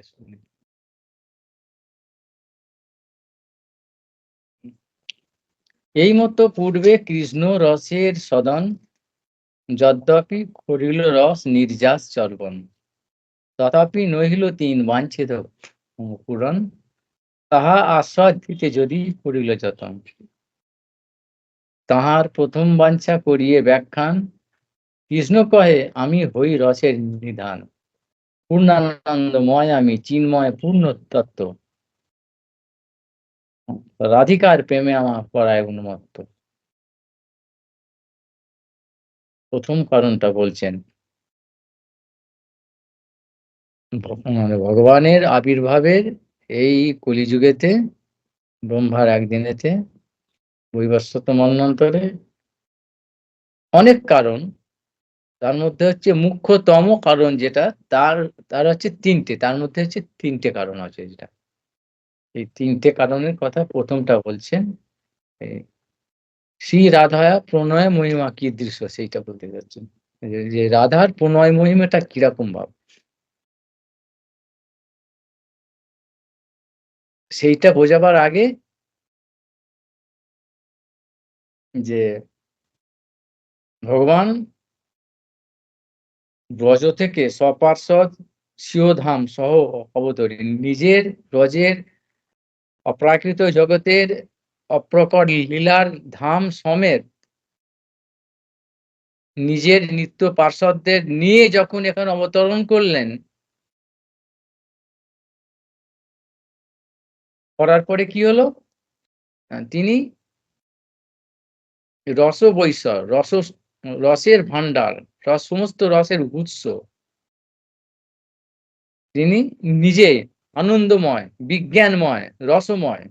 শুনি। এই মতো পূর্বে কৃষ্ণ রসের সদন, যদ্যপি করিল রস নির্যাস চর্বণ, তথাপি নহিল তিন বাঞ্ছিত পূরণ, তাহা আস্বাদ দিতে যদি করিল যতন। তাহার প্রথম বাঞ্ছা করিয়ে ব্যাখ্যান, কৃষ্ণ কহে আমি হই রসের নিধান, পূর্ণানন্দময় আমি, চিন্ময় পূর্ণ তত্ত্ব, রাধিকার প্রেমে আমার পরায় উন্মত্ত। প্রথম কারণটা বলছেন, মানে ভগবানের আবির্ভাবের এই কলিযুগেতে, ব্রহ্মার একদিনেতে, বৈবস্বত মন্বন্তরে অনেক কারণ, তার মধ্যে হচ্ছে মুখ্যতম কারণ যেটা, তার হচ্ছে তিনটে, তার মধ্যে হচ্ছে তিনটে কারণ আছে যেটা, এই তিনটে কারণের কথা প্রথমটা বলছেন। শ্রী রাধায়া প্রণয় মহিমা কি দৃশ্য, সেইটা বলতে যাচ্ছেন, যে রাধার প্রণয় মহিমাটা কিরকম ভাব, সেইটা বোঝাবার আগে যে ভগবান ব্রজ থেকে সপার্ষদ স্বীয়ধাম সহ অবতরী, নিজের ব্রজের অপ্রাকৃত জগতের অপ্রকট লীলার ধাম সমেত নিজের নিত্য পার্ষদদের নিয়ে যখন এখানে অবতরণ করলেন, করার পরে কি হলো, তিনি রস বৈশ্বর, রসের ভান্ডার, সমস্ত রসের উৎস, তিনি নিজে আনন্দময়, বিজ্ঞানময়, রসময়।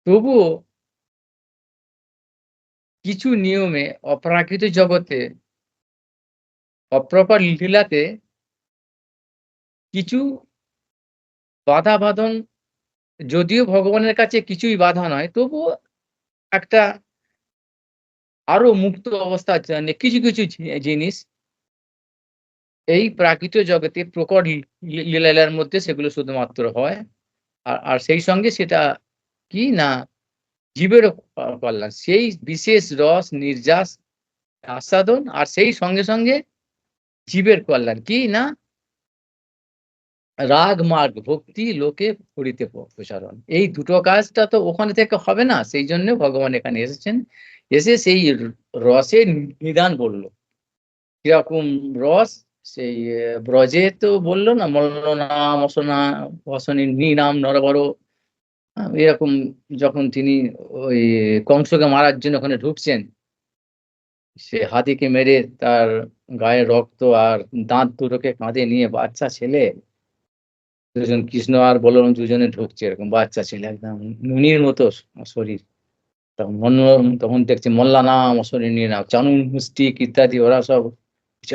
তবুও কিছু নিয়মে অপ্রাকৃত জগতে অপ্রকট লীলাতে কিছু বাধা বাঁধন, যদিও ভগবানের কাছে কিছুই বাধা নয়, তবুও একটা আরো মুক্ত অবস্থার জন্য কিছু কিছু জিনিস এই প্রাকৃত জগতে প্রকট লীলার মধ্যে সেগুলো শুধুমাত্র হয়। আর সেই সঙ্গে সেটা কি না, জীবেরও কল্যাণ, সেই বিশেষ রস নির্যাস আস্বাদন, আর সেই সঙ্গে সঙ্গে জীবের কল্যাণ কি না, রাগ মার্গ ভক্তি লোকে করিতে প্রসারণ, এই দুটো কাজটা তো ওখানে থেকে হবে না, সেই জন্য ভগবান এখানে এসেছেন, এসে সেই রসের নিদান বললো। কিরকম রস, সেই ব্রজে তো বললো না, মল্ল নাম অসনা অসনি নাম নরবর, এরকম যখন তিনি ওই কংসকে মারার জন্য ওখানে ঢুকছেন, সে হাতিকে মেরে তার গায়ে রক্ত আর দাঁত দুটোকে কাঁধে নিয়ে বাচ্চা ছেলে দুজন, কৃষ্ণ আর বলরাম দুজনে ঢুকছে, এরকম বাচ্চা ছেলে একদম নুনির মতো শরীর, তখন দেখছে মল্লা নাম অসুরি নাম চানু মুষ্টিক ইত্যাদি, ওরা সব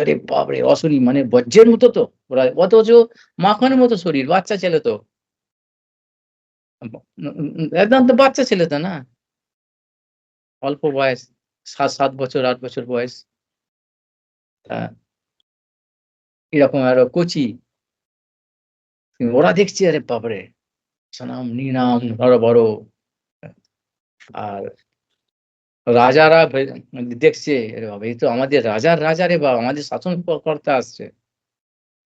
আরে বাপরে অসুরি, মানে বজ্রের মতো তো ওরা, অথচ মাখনের মতো শরীর, বাচ্চা ছেলে তো, একদম তো বাচ্চা ছেলে তো না, অল্প বয়স, 7 বছর 8 বছর বয়স, এরকম আরো কচি, ওরা দেখছে আরে বাপরে সনাম নিনাম বড় বড়, আর রাজারা দেখছে আরে বাবা, এই তো আমাদের রাজার রাজা রে বাবা, আমাদের শাসন কর্তা আসছে।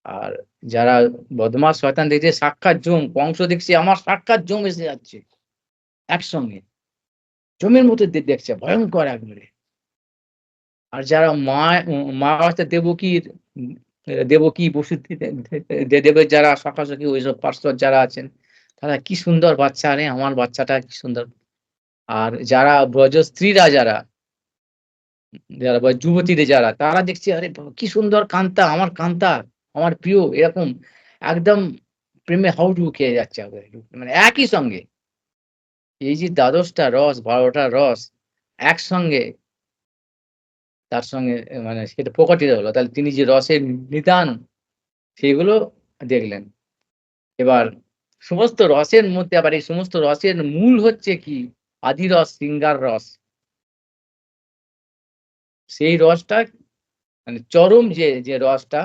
আর যারা বদমাস শয়তান দেখছে সাক্ষাৎ জম, কংস দেখছে আমার সাক্ষাৎ জম এসে যাচ্ছে একসঙ্গে, জমের মতো দেখছে ভয়ঙ্কর একবারে। আর যারা মা হচ্ছে দেবকীর, দেবকী বসু দেবের যারা সখাসখি ওইসব পার্শ্বদ যারা আছেন, তারা কি সুন্দর বাচ্চা, আরে আমার বাচ্চাটা কি সুন্দর। আর যারা ব্রজ স্ত্রীরা, যারা যুবতীদের যারা, তারা দেখছে আরে বাবা, কি সুন্দর কান্তা, আমার কান্তা, আমার প্রিয়, এরকম একদম প্রেমে হাউডুবু খেয়ে যাচ্ছে একবারে, মানে একই সঙ্গে এই যে 12টা রস 12টা রস একসঙ্গে তার সঙ্গে মানে সেটা প্রকটিত হলো, তাহলে তিনি যে রসের নিদান সেগুলো দেখলেন। এবার সমস্ত রসের মধ্যে আবার এই সমস্ত রসের মূল হচ্ছে কি, আদি রস শৃঙ্গার রস, সেই রসটা মানে চরম যে রসটা,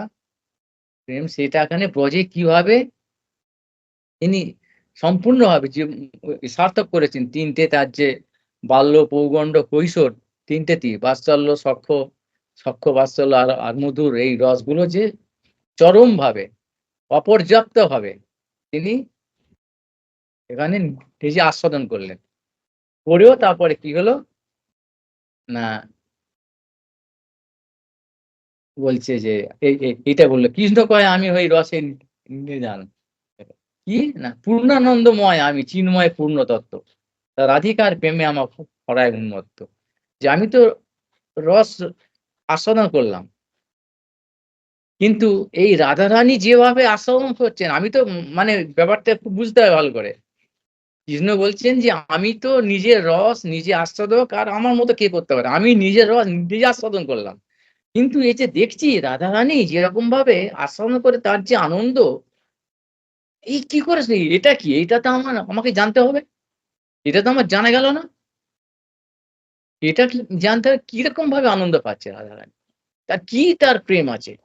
প্রেম সেটা এখানে ব্রজে কিভাবে তিনি সম্পূর্ণভাবে যে সার্থক করেছেন ৩ টে তার যে বাল্য, পৌগণ্ড, কৈশোর ৩ টেতেই বাৎসল্য, সখ্য বাৎসল্য আর মধুর এই রসগুলো যে চরমভাবে অপর্যাপ্তভাবে তিনি এখানে নিজে আস্বাদন করলেন। করেও তারপরে কি হলো? না বলছে যে এইটা বলল, কৃষ্ণ কয় আমি হই রসের নিধান। কি? না পূর্ণানন্দময় আমি চিন্ময় পূর্ণ তত্ত্ব। রাধিকার প্রেমে আমার পরায় উন্মত্ত। যে আমি তো রস আস্বাদন করলাম। কিন্তু এই রাধারানী যেভাবে আস্বাদন করছেন আমি তো মানে ব্যাপারটা একটু বুঝতে হবে ভালো করে। কৃষ্ণ বলছেন যে আমি তো নিজের রস নিজে আস্বাদক আর আমার মতো কে করতে পারে? আমি নিজের রস নিজে আস্বাদন করলাম। কিন্তু এই যে দেখছি রাধারানী যেরকম ভাবে আস্বাদন করে তার যে আনন্দ, এই কি করেছে? এটা কি? এটা তো আমাকে জানতে হবে। এটা তো আমার জানা গেল না। এটা কি জানতে হবে কিরকম ভাবে আনন্দ পাচ্ছে রাধারানী? তার প্রেম আছে?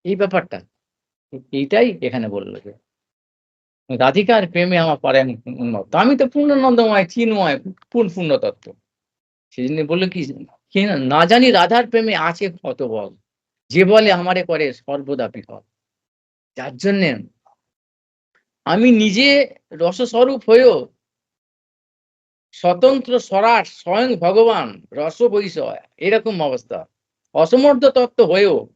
এই ব্যাপারটা। এইটাই এখানে বলল যে, রাধিকার প্রেমে আমার পরায়ণ উন্মত্ত। আমি তো পূর্ণানন্দময়, চিন্ময়, পূর্ণ তত্ত্ব। সেজন্য বলল কি, কি না জানি রাধার প্রেমে আছে কত বল। যে বলে আমারে করে সর্বদা বিহল। যার জন্যে আমি নিজে রসস্বরূপ হয়েও স্বতন্ত্র স্বরাট স্বয়ং ভগবান রস বৈষয় এরকম অবস্থা। অসমর্থ তত্ত্ব হয়েও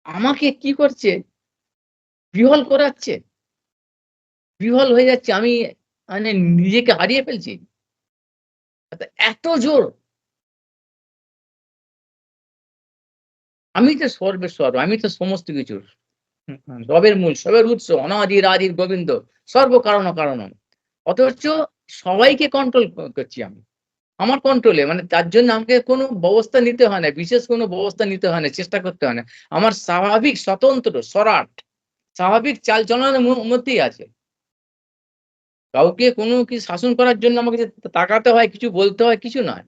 আমাকে কি করছে? বিহল করাচ্ছে। বিহল হয়ে যাচ্ছে। আমি মানে নিজেকে হারিয়ে ফেলছি। এত জোর। আমি তো সর্বেশ্বর, আমি তো সমস্ত কিছুর। রবের মূল, সবের উৎস, অনাদির আদির গোবিন্দ, সর্বকারণ কারণম। অথচ সবাইকে কন্ট্রোল করছি আমি। আমার কন্ট্রোলে মানে তার জন্য আমাকে কোনো ব্যবস্থা নিতে হয় না। বিশেষ কোনো ব্যবস্থা নিতে হয় না, চেষ্টা করতে হয় না। আমার স্বাভাবিক স্বতন্ত্র স্বরাট, স্বাভাবিক চালচলনের মধ্যেই আছে। কাউকে কোনো শাসন করার জন্য আমাকে যে তাকাতে হয়, কিছু বলতে হয়, কিছু নয়।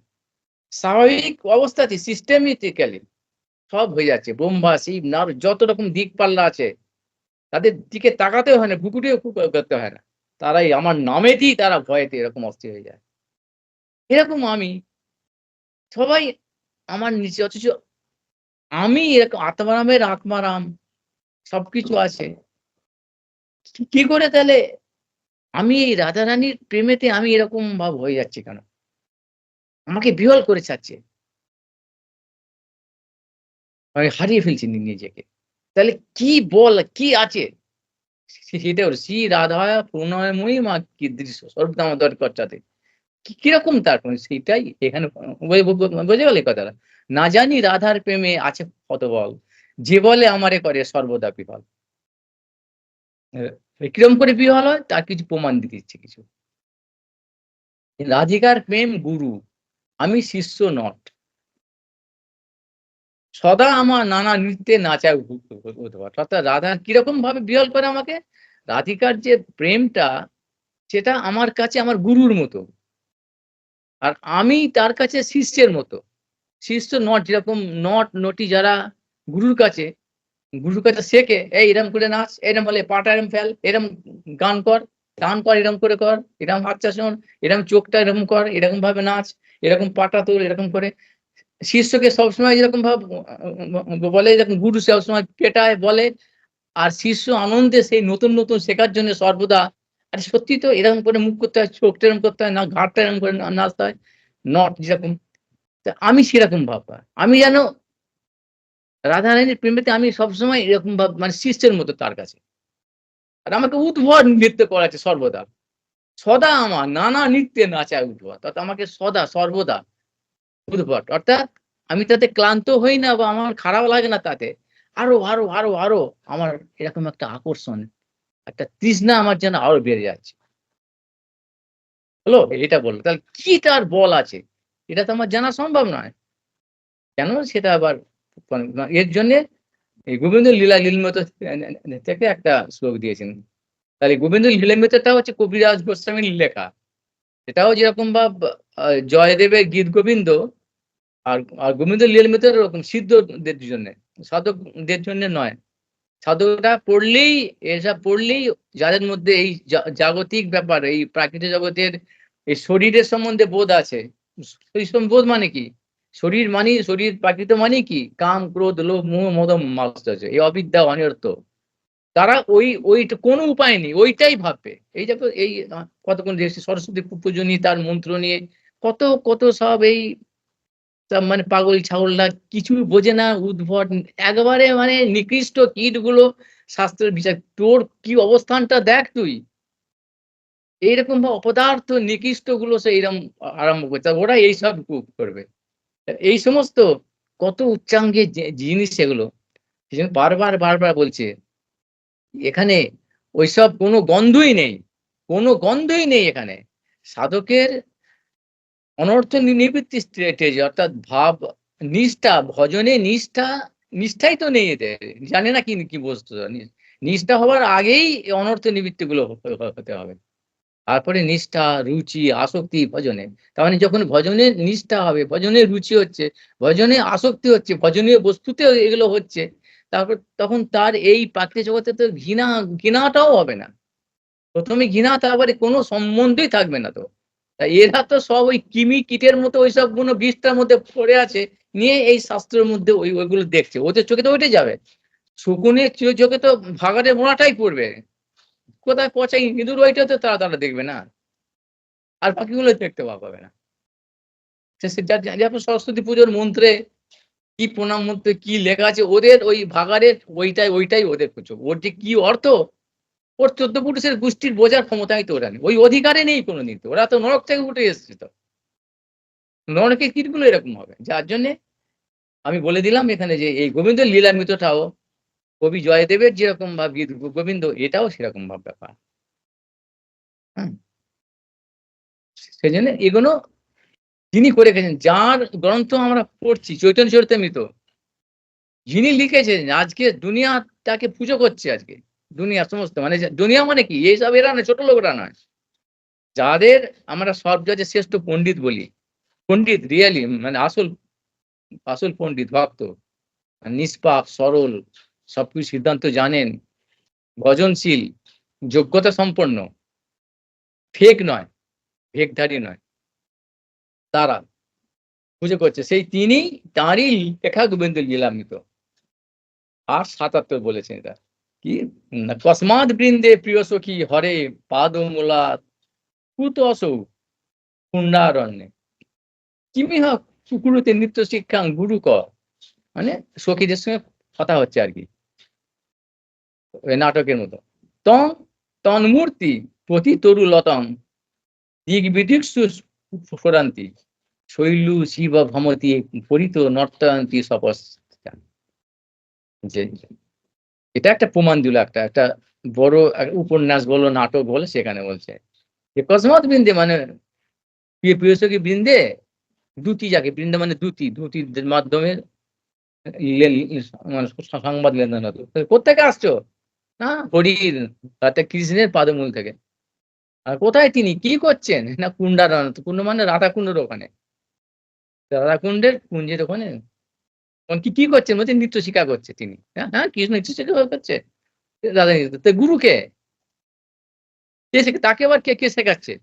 স্বাভাবিক অবস্থাতেই সিস্টেমেটিক্যালি সব হয়ে যাচ্ছে। ব্রহ্মা, শিব, নারদ যত রকম দিকপাল্লা আছে তাদের দিকে তাকাতেও হয় না, ভ্রুকুটিও করতে হয় না। তারাই আমার নামেতেই তারা ভয়েতে এরকম অস্থির হয়ে যায়। এরকম আমি, সবাই আমার নিচে অথচ আমি এরকম আত্মারামের আত্মারাম সবকিছু আছে। কি করে তাহলে আমি এই রাধারানীর প্রেমেতে আমি এরকম ভাব হয়ে যাচ্ছি কেন? আমাকে বিহ্বল করে ছাড়ছে। আমি হারিয়ে ফেলছি নিজেকে। তাহলে কি কি আছে? সেটা হলো শ্রী রাধা প্রণয়ময়ী মা কীদৃশ সর্বদামোদর কচ্ছাতে। কিরকম তার সেইটাই এখানে বোঝা গেল এই কথাটা? না জানি রাধার প্রেমে আছে কত বল, যে বলে আমারে করে সর্বদা বিহল। কিরম করে বিহল হয়? তার কিছু প্রমাণ দিতে ইচ্ছে কিছু। রাধিকার প্রেম গুরু, আমি শিষ্য নট। সদা আমার নানা নৃত্যে নাচায় উদ্ভট। অর্থাৎ রাধা কিরকম ভাবে বিহল করে আমাকে? রাধিকার যে প্রেমটা সেটা আমার কাছে আমার গুরুর মতো। আর আমি তার কাছে শিষ্যের মতো। শিষ্য নট, যেরকম নটি যারা গুরুর কাছে, গুরুর কাছে শেখে, "এই এরম করে নাচ, এরম হলে পাটা এরম ফেল, এরম গান কর, গান কর এরম করে কর, এরম হাতটা শোন, এরম চোখটা এরকম কর, এরকম ভাবে নাচ, এরকম পাটা তোল", এরকম করে। শিষ্যকে সবসময় যেরকম বলে, এরকম গুরু সবসময় পেটায় বলে। আর শিষ্য আনন্দে সেই নতুন, নতুন শেখার জন্য সর্বদা, আরে সত্যি তো এরকম করে মুখ করতে হয়, চোখটা এরকম করতে হয়, না ঘাড়টা এরকম করে নাচতে হয়। নট যেরকম, তা আমি সেরকম ভাবনা। আমি যেন রাধারানীর প্রেমেতে আমি সবসময় এরকম মানে শিষ্যের মতো তার কাছে। আর আমাকে উদ্ভট নৃত্য করাচ্ছে সর্বদা। সদা আমার নানা নৃত্যে নাচায় উদ্ভট। অর্থাৎ আমাকে সদা সর্বদা উদ্ভট। অর্থাৎ আমি তাতে ক্লান্ত হই না বা আমার খারাপ লাগে না তাতে। আরো আমার এরকম একটা আকর্ষণ, একটা তৃষ্ণা আমার যেন আরো বেড়ে যাচ্ছে। হলো? এটা বলল। তাহলে কি তার বল আছে? এটা তো আমার জানা সম্ভব নয়। কেন? সেটা আবার এর জন্যে এই গোবিন্দ লীলা লীলমত থেকে একটা শ্লোক দিয়েছেন। তাহলে গোবিন্দ লীলামৃতটা হচ্ছে কবিরাজ গোস্বামীর লেখা। এটাও যেরকম জয়দেবের গীত গোবিন্দ আর গোবিন্দ লীলামৃত ওরকম সিদ্ধদের জন্যে, সাধকদের জন্যে নয়। সাধকরা পড়লেই, এসব পড়লেই যাদের মধ্যে এই জাগতিক ব্যাপার, এই প্রাকৃতিক জগতের এই শরীরের সম্বন্ধে বোধ আছে। এই বোধ মানে কি? শরীর মানে, শরীর প্রাকৃত মানে কি? কাম, ক্রোধ, লোভ, মোহ, মদ, মাৎসর্য, এই অবিদ্যা, অনর্থ। তারা ওই কোনো উপায় নেই, ওইটাই ভাববে। এই দেখো, এই কতক্ষণ দেখছি সরস্বতী পুজো নিয়ে, তার মন্ত্র নিয়ে কত কত সব এই সব মানে পাগল ছাগলরা কিছু বোঝে না, উদ্ভট একবারে মানে নিকৃষ্ট কীট গুলো শাস্ত্রের বিচার। তোর কি অবস্থানটা দেখ তুই, এইরকম ভাবে অপদার্থ নিকৃষ্ট গুলো সে এইরকম আরম্ভ করছে, আর ওরা এইসব করবে। এই সমস্ত কত উচ্চাঙ্গের জিনিস এগুলো। সেই জন্য বারবার বারবার বলছে, এখানে ওইসব কোনো গন্ধই নেই, কোনো গন্ধই নেই এখানে। সাধকের অনর্থ নিবৃত্তি স্টেজে, অর্থাৎ ভাব নিষ্ঠা, ভজনে নিষ্ঠা, নিষ্ঠাই তো নেই এদের, জানে না কি কি বস্তু। নিষ্ঠা হওয়ার আগেই অনর্থ নিবৃত্তি গুলো হতে হবে, তারপরে নিষ্ঠা, রুচি, আসক্তি ভজনে। তার মানে যখন ভজনের নিষ্ঠা হবে, ভজনের রুচি হচ্ছে, ভজনে আসক্তি হচ্ছে, ভজনীয় বস্তুতে এগুলো হচ্ছে, তারপর তখন তার এই প্রাকৃতিক জগতে তো ঘৃণাটাও হবে না। প্রথমে ঘৃণা, তারপরে কোনো সম্বন্ধই থাকবে না তো। এরা তো সব ওই কৃমি কীটের মতো ওইসব গুলো বিষটার মধ্যে পড়ে আছে, নিয়ে এই শাস্ত্রের মধ্যে ওইগুলো দেখছে, ওদের চোখে তো ওইটাই যাবে। শকুনের চোখে তো ভাগাড়ের মোড়াটাই পড়বে, কোথায় পচা ইঁদুর, ওইটা তো তারা দেখবে না, আর বাকিগুলো দেখতে পাবে না। যেমন সরস্বতী পুজোর মন্ত্রে কি প্রণাম মন্ত্রে কি লেখা আছে, ওদের ওই ভাগাড়ের ওইটাই ওদের চোখ, ওর যে কি অর্থ, ওর 14 পুরুষের গোষ্ঠীর বোঝার ক্ষমতাই তো ওরা নেই, ওই অধিকারে নেই কোনোদিন। তো ওরা তো নরক থেকে উঠে এসছে, তো নরকের কীটগুলো এরকম হবে। যার জন্যে আমি বলে দিলাম এখানে যে এই গোবিন্দ লীলামৃতটাও কবি জয়দেবের যেরকম ভাব গোবিন্দ, এটাও সেরকম ভাব ব্যাপার। হ্যাঁ, সেই জন্য এগুলো যিনি করে গেছেন, যার গ্রন্থ আমরা পড়ছি চৈতন্য চরিতামৃত, যিনি লিখেছেন, আজকে দুনিয়া তাকে পুজো করছে। আজকে দুনিয়া সমস্ত মানে দুনিয়া মানে কি, এইসব এরা না, ছোট লোকরা নয়, যাদের আমরা সব জায়গায় শ্রেষ্ঠ পণ্ডিত বলি, পণ্ডিত রিয়েলি মানে আসল আসল পণ্ডিত ভক্ত, নিষ্পাপ সরল, সবকিছু সিদ্ধান্ত জানেন, ভজনশীল, যোগ্যতা সম্পন্ন, ফেক নয়, ভেকধারী নয়, তারা পুজো করছে। সেই তিনি, তাঁরই লেখা গোবিন্দ লীলামৃত। আর ৭৭ বলেছেন এটা কি, কসমাদ বৃন্দে প্রিয় সখী হরে পাদমূলা কুত অসৌ কুণ্ডারণ্যে কিমিহ কুকুরুতে নিত্য শিক্ষাং গুরু ক, মানে সখীদের সঙ্গে কথা হচ্ছে আর কি, ওই নাটকের মতো। তং তন্মূর্তি প্রতি তরু লতং দিক বিদিক্সু স্ফুরন্তি শৈলু শিব ভমতি পরিত নর্তয়ন্তী সপস্যা। যে এটা একটা প্রমাণ দিল, একটা একটা বড় উপন্যাস বলো, নাটক বলো, সেখানে বলছে যে কসমত বৃন্দে মানে প্রিয় সখী বৃন্দে, দ্যুতি, যাকে বৃন্দে মানে দ্যুতি, দ্যুতির মাধ্যমে মানে সংবাদ লেনদেন হতো। কোত্থেকে আসছো? না, হরির অর্থাৎ কৃষ্ণের পাদমূল থেকে। আর কোথায় তিনি, কি করছেন? না কুণ্ডারণ, কুণ্ড মানে রাধাকুণ্ডের ওখানে, রাধাকুণ্ডের কুঞ্জের ওখানে কি কি করছেন? বলছে নৃত্য শিক্ষা করছে তিনি। হ্যাঁ হ্যাঁ, কৃষ্ণ নৃত্য শিক্ষা করছে, রাধা নৃত্য। তো গুরুকে কে শেখে, তাকে আবার কে কে শেখাচ্ছে?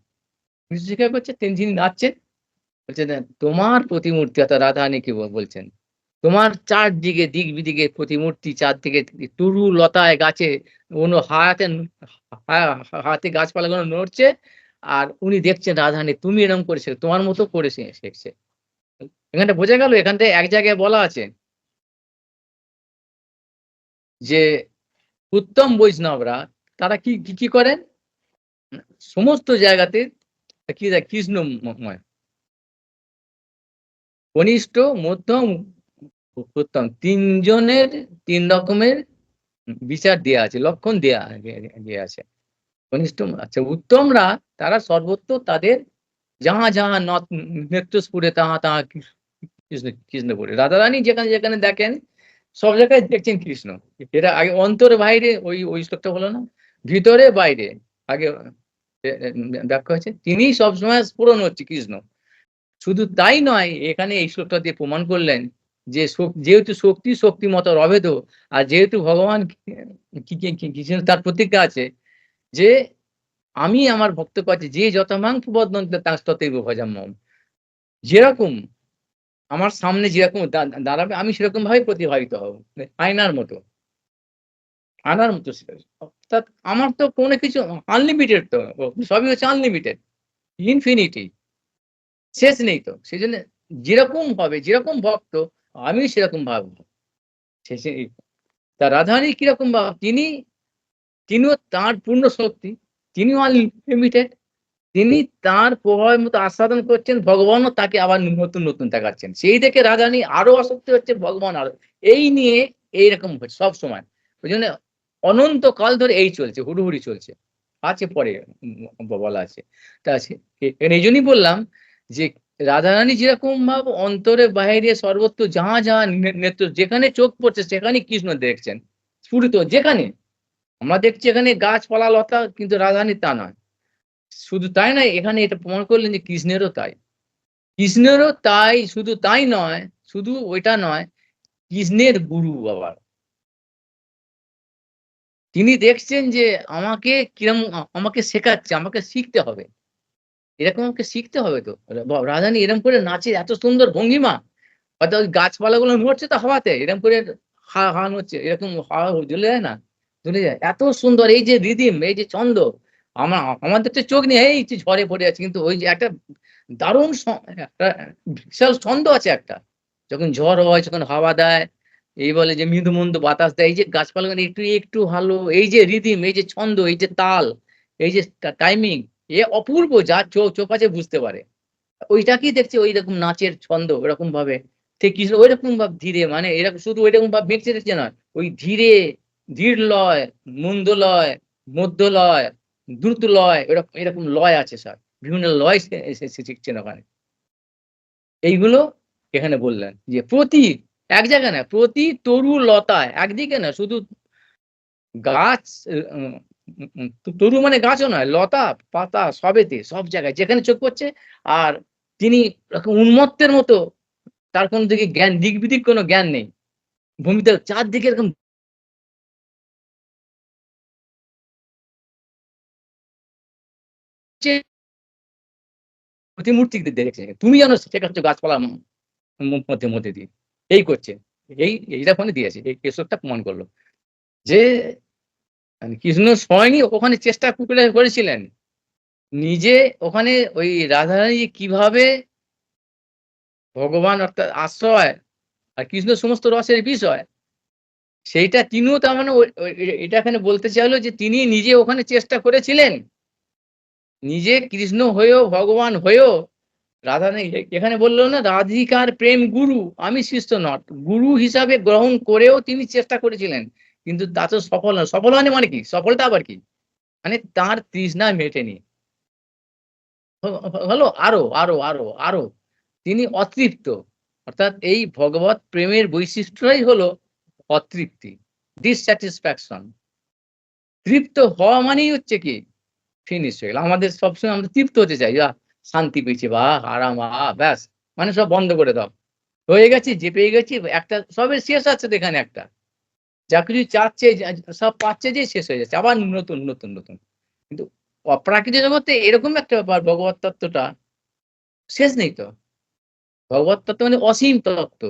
নৃত্য শিক্ষা করছে তিনি, যিনি নাচছেন। বলছে তোমার প্রতিমূর্তি, অর্থাৎ রাধারানীকে বলছেন, তোমার চারদিকে দিক বিদিকে প্রতিমূর্তি, চারদিকে তরু লতায় গাছে অন্য হাতে গাছপালাগুলো নড়ছে, আর উনি দেখছেন রাধারানী তুমি এরকম করেছে, তোমার মতো করেছে শেখছে। এখানটা বোঝা গেল, এখানটায় এক জায়গায় বলা আছে যে উত্তম বৈষ্ণবরা তারা কি কি করেন, সমস্ত জায়গাতে কি কৃষ্ণময়, কনিষ্ঠ, মধ্যম, উত্তম, তিনজনের তিন রকমের বিচার দেয়া আছে, লক্ষণ দেয়া আছে। কনিষ্ঠ, আচ্ছা, উত্তমরা তারা সর্বত্র তাদের যাহা যাহা নৃত্য স্ফুরে তাহা তাহা কৃষ্ণপুরে, রাধারানী যেখানে যেখানে দেখেন সব জায়গায় দেখছেন কৃষ্ণ। এটা আগে অন্তর বাইরে, ওই শ্লোকটা হলো না, ভিতরে বাইরে আগে ব্যাখ্যা হয়েছে, তিনি সবসময় স্ফুরণ হচ্ছে কৃষ্ণ। শুধু তাই নয়, এখানে এই শ্লোকটা দিয়ে প্রমাণ করলেন যে যেহেতু শক্তিমত অভেদ, আর যেহেতু ভগবান কৃষ্ণ তার প্রতিজ্ঞা আছে যে আমি আমার ভক্ত কাছে যে যত মাং প্রবদন্তে তার ততৈব ভজাম্যহম। যেরকম আমার সামনে যেরকম দাঁড়াবে আমি সেরকম ভাবে প্রতিভাবিত হব, আয়নার মতো। আনার মতো সেটা। অর্থাৎ আমার তো কোনো কিছু আনলিমিটেড তো, সবই হচ্ছে আনলিমিটেড, ইনফিনিটি, শেষ নেই তো। সেজন্য যেরকম হবে, যেরকম ভক্ত আমিও সেরকম ভাববো। শেষে তা রাধারানী কিরকম তিনিও তাঁর পূর্ণ শক্তি, তিনিও আনলিমিটেড। তিনি তাঁর প্রভাবের মতো আস্বাদন করছেন, ভগবানও তাকে আবার নতুন দেখাচ্ছেন। সেই দেখে রাধারানী আরো আসক্তি হচ্ছে, ভগবান আরো। এই নিয়ে এইরকম হচ্ছে সবসময়। ওইজন্য অনন্তকাল ধরে এই চলছে, হুড়োহুড়ি চলছে। আছে পরে বলা আছে। তা আছে। এই জন্যই বললাম যে রাধারানী যেরকম ভাব অন্তরে বাহিরে সর্বত্র যাহা নেত্র যেখানে চোখ পড়ছে সেখানেই কৃষ্ণ দেখছেন। স্ফুরিত যেখানে। আমরা দেখছি এখানে গাছপালা লতা, কিন্তু রাধারানী তা নয়। শুধু তাই নয়, এখানে এটা প্রমাণ করলেন যে কৃষ্ণেরও তাই। কৃষ্ণেরও তাই, শুধু তাই নয়, শুধু ওইটা নয়, কৃষ্ণের গুরু আবার। তিনি দেখছেন যে আমাকে কিরম আমাকে শেখাচ্ছে, আমাকে শিখতে হবে। এরকম আমাকে শিখতে হবে তো। রাধারানী এরকম করে নাচে, এত সুন্দর ভঙ্গিমা। হয়তো ওই গাছপালাগুলো নড়ছে তো হাওয়াতে, এরকম করে হা নড়ছে, এরকম হাওয়া জ্বলে যায় না? জ্বলে যায়। এত সুন্দর এই যে রিদিম, এই যে ছন্দ, আমাদের তো চোখ নেই, এই যে ঝড়ে পড়ে আছে, কিন্তু ওই যে একটা দারুণ একটা বিশাল ছন্দ আছে একটা। যখন ঝড় হয়, যখন হাওয়া দেয়, এই বলে যে মৃদু মন্দ বাতাস দেয়, এই যে গাছপালাগুলো একটু ভালো, এই যে রিদিম, এই যে ছন্দ, এই যে তাল, এই যে টাইমিং, অপূর্ব, যার চোখ আছে বুঝতে পারে। ওইটাকেই দেখছি ঐরকম নাচের ছন্দ ওরকম ভাবে। ঠিক কৃষ্ণ ঐরকম ভাব ধীরে, মানে এরকম শুধু ওইরকম ভাব বেঁচে দেখছে নয়, ওই ধীরে, ধীর লয়, মন্দ লয়, মধ্য লয়, দ্রুত লয়, এরকম লয় আছে সব। বিভিন্ন লয় সে শিখছেন ওখানে। এইগুলো এখানে বললেন যে প্রতি এক জায়গায় না, প্রতি তরু লতায়, একদিকে না শুধু গাছ, উম, তরু মানে গাছও নয়, লতা পাতা সবেতে, সব জায়গায় যেখানে চোখ পড়ছে। আর তিনি এরকম উন্মত্তের মতো, তার কোন দিকে জ্ঞান, দিক বিদিক কোনো জ্ঞান নেই। ভূমিতে চারদিকে এরকম প্রতিমূর্তি দেখছে, তুমি জানো শেখাচ্ছ গাছপালা মধ্যে দিয়ে এই করছে। এইটা ফোনে দিয়েছে, এই কেশবটা প্রমাণ করলো যে কৃষ্ণ স্বয়ংই ওখানে চেষ্টা করেছিলেন। নিজে ওখানে ওই রাধারানী কিভাবে ভগবান অর্থাৎ আশ্রয়, আর কৃষ্ণ সমস্ত রসের বিষয়, সেইটা তিনিও তার মানে এটা এখানে বলতে চাইলো যে তিনি নিজে ওখানে চেষ্টা করেছিলেন। নিজে কৃষ্ণ হয়েও, ভগবান হয়েও, রাধারানী এখানে বললো না, রাধিকার প্রেম গুরু, আমি শিষ্য নট, গুরু হিসাবে গ্রহণ করেও তিনি চেষ্টা করেছিলেন। কিন্তু তা তো সফল হয়নি। মানে কি সফলটা আবার কি? মানে তার তৃষ্ণা মেটেনি। হলো আরো তিনি অতৃপ্ত। অর্থাৎ এই ভগবত প্রেমের বৈশিষ্ট্যই হলো অতৃপ্তি, ডিসস্যাটিসফ্যাকশন। তৃপ্ত হওয়া মানেই হচ্ছে কি ফিনিশ হয়ে গেল। আমাদের সবসময় আমরা তৃপ্ত হতে চাই, শান্তি পেয়েছি, বা আরাম, ব্যাস, মানে সব বন্ধ করে দাও, হয়ে গেছি, যে পেয়ে গেছি, একটা সবের শেষ আছে তো এখানে একটা। যা কিছু চাচ্ছে, সব পাচ্ছে, যে শেষ হয়ে যাচ্ছে, আবার নতুন। কিন্তু অপ্রাকৃতিক জগতে এরকম একটা ব্যাপার, ভগবত তত্ত্বটা শেষ নেই তো। ভগবত তত্ত্ব মানে অসীম তত্ত্ব।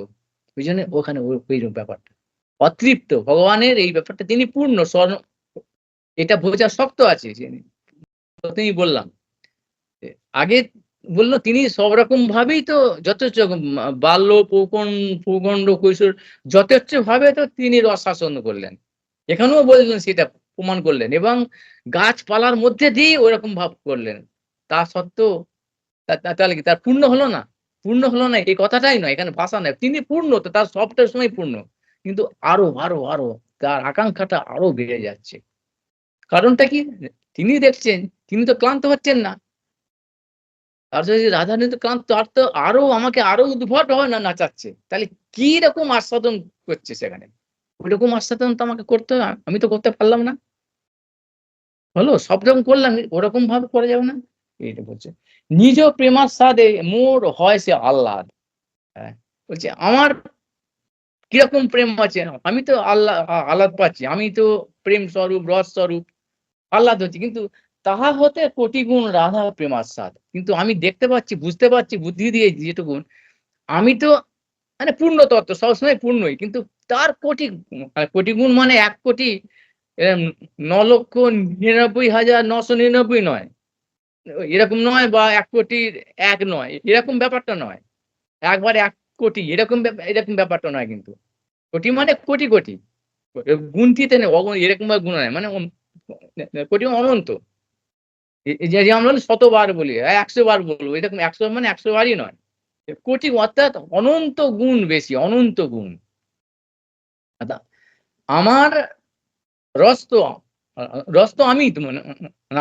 ওই জন্য ওখানে ওই ব্যাপারটা অতৃপ্ত ভগবানের এই ব্যাপারটা, তিনি পূর্ণ স্বর্ণ। এটা বোঝা শক্ত আছে। তিনি বললাম আগে, বললো তিনি সব রকম ভাবেই তো যথেষ্ট, বাল্য প্রৌগণ্ড কৈশোর যথেষ্ট ভাবে তো তিনি রসাসন করলেন। এখানেও বললেন, সেটা প্রমাণ করলেন, এবং গাছপালার মধ্যে দিয়ে ওরকম ভাব করলেন। তা সত্ত্বেও তাহলে কি তার পূর্ণ হলো না? পূর্ণ হলো না এই কথাটাই নয়, এখানে ভাষা নয়, তিনি পূর্ণ তো, তার সবটার সময় পূর্ণ। কিন্তু আরো তার আকাঙ্ক্ষাটা আরো বেড়ে যাচ্ছে। কারণটা কি? তিনি দেখছেন তিনি তো ক্লান্ত হচ্ছেন না। আর যদি রাধারানী তো ক্লান্ত, আর তো আরো আমাকে আরো উদ্ভট হয় না নাচাচ্ছে, তাহলে কি রকম আস্বাদন করছে সেখানে? ওইরকম আস্বাদন তো আমাকে করতে হবে, আমি তো করতে পারলাম না। হলো সব রকম করলাম, ওরকম ভাবে করা যাবে না। এইটা বলছে, নিজ প্রেমাস্বাদে মোর হয় সে আহ্লাদ। হ্যাঁ, বলছে আমার কিরকম প্রেম আছে, আমি তো আল্লাহ আহ্লাদ পাচ্ছি, আমি তো প্রেম স্বরূপ রস স্বরূপ আহ্লাদ হচ্ছে, কিন্তু তাহা হতে কোটি গুণ রাধা প্রেমাস্বাদ। কিন্তু আমি দেখতে পাচ্ছি, বুঝতে পারছি বুদ্ধি দিয়ে যেটুকুন, আমি তো মানে পূর্ণ তত্ত্ব সবসময় পূর্ণই, কিন্তু তার কোটি কোটি গুণ মানে ১,০০,০০,০০০ ৯,৯৯,৯৯৯ নয়, এরকম নয়, বা ১,০০,০০,০০০ নয়, এরকম ব্যাপারটা নয়। একবারে ১,০০,০০,০০০ এরকম ব্যাপারটা নয় কিন্তু। কোটি মানে কোটি, কোটি। গুনতিতে নেই, এরকম ভাবে গুণা নাই। মানে কোটি অনন্ত। যে আমরা বলি শতবার বলি, ১০০ বার বলবো। এরকম ১০০ মানে ১০০ বারই নয়। কোটি অর্থাৎ অনন্ত গুণ বেশি, অনন্ত গুণ। আচ্ছা, আমার রস তো রস তো আমিই তো, মানে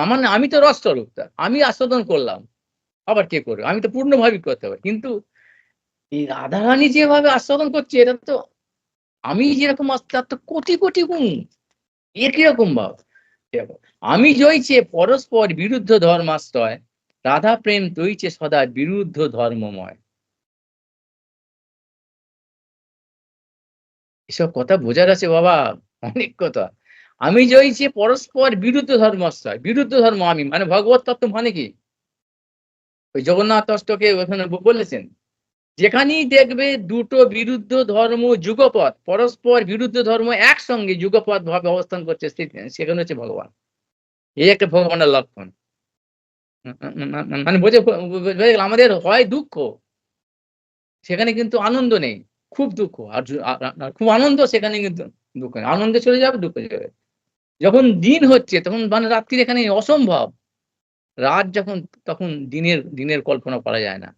আমার না, আমি তো রস স্বরূপ। আমি আস্বাদন করলাম। আবার কে করবে? আমি তো পূর্ণভাবেই করতে পারি। কিন্তু এই রাধারানী যেভাবে আস্বাদন করছে, এটা তো আমি যেরকম তার তো কোটি, কোটি গুণ। এ কিরকম ভাব? দেখো, আমি জয়ছে পরস্পর বিরুদ্ধ ধর্মাশ্রয়, রাধা প্রেম দইছে সদা বিরুদ্ধ ধর্মময়। এসব কথা বোঝার আছে বাবা, অনেক কথা। আমি জয়ছে পরস্পর বিরুদ্ধ ধর্মাশ্রয়, বিরুদ্ধ ধর্ম আমি, মানে ভগবত তত্ত্ব মানে কি? ওই জগন্নাথ অষ্টকে ওখানে বলেছেন, যেখানেই দেখবে দুটো বিরুদ্ধ ধর্ম যুগপৎ, পরস্পর বিরুদ্ধ ধর্ম একসঙ্গে যুগপৎ ভাবে অবস্থান করছে, সেখানে হচ্ছে ভগবান। এই একটা ভগবানের লক্ষণ। মানে বোঝা গেল, আমাদের হয় দুঃখ, সেখানে কিন্তু আনন্দ নেই। খুব দুঃখ। আর খুব আনন্দ, সেখানে কিন্তু দুঃখ নেই। আনন্দে চলে যাবে, দুঃখে চলে যাবে। যখন দিন হচ্ছে তখন মানে রাত্রির এখানে অসম্ভব। রাত যখন, তখন দিনের কল্পনা করা যায় না।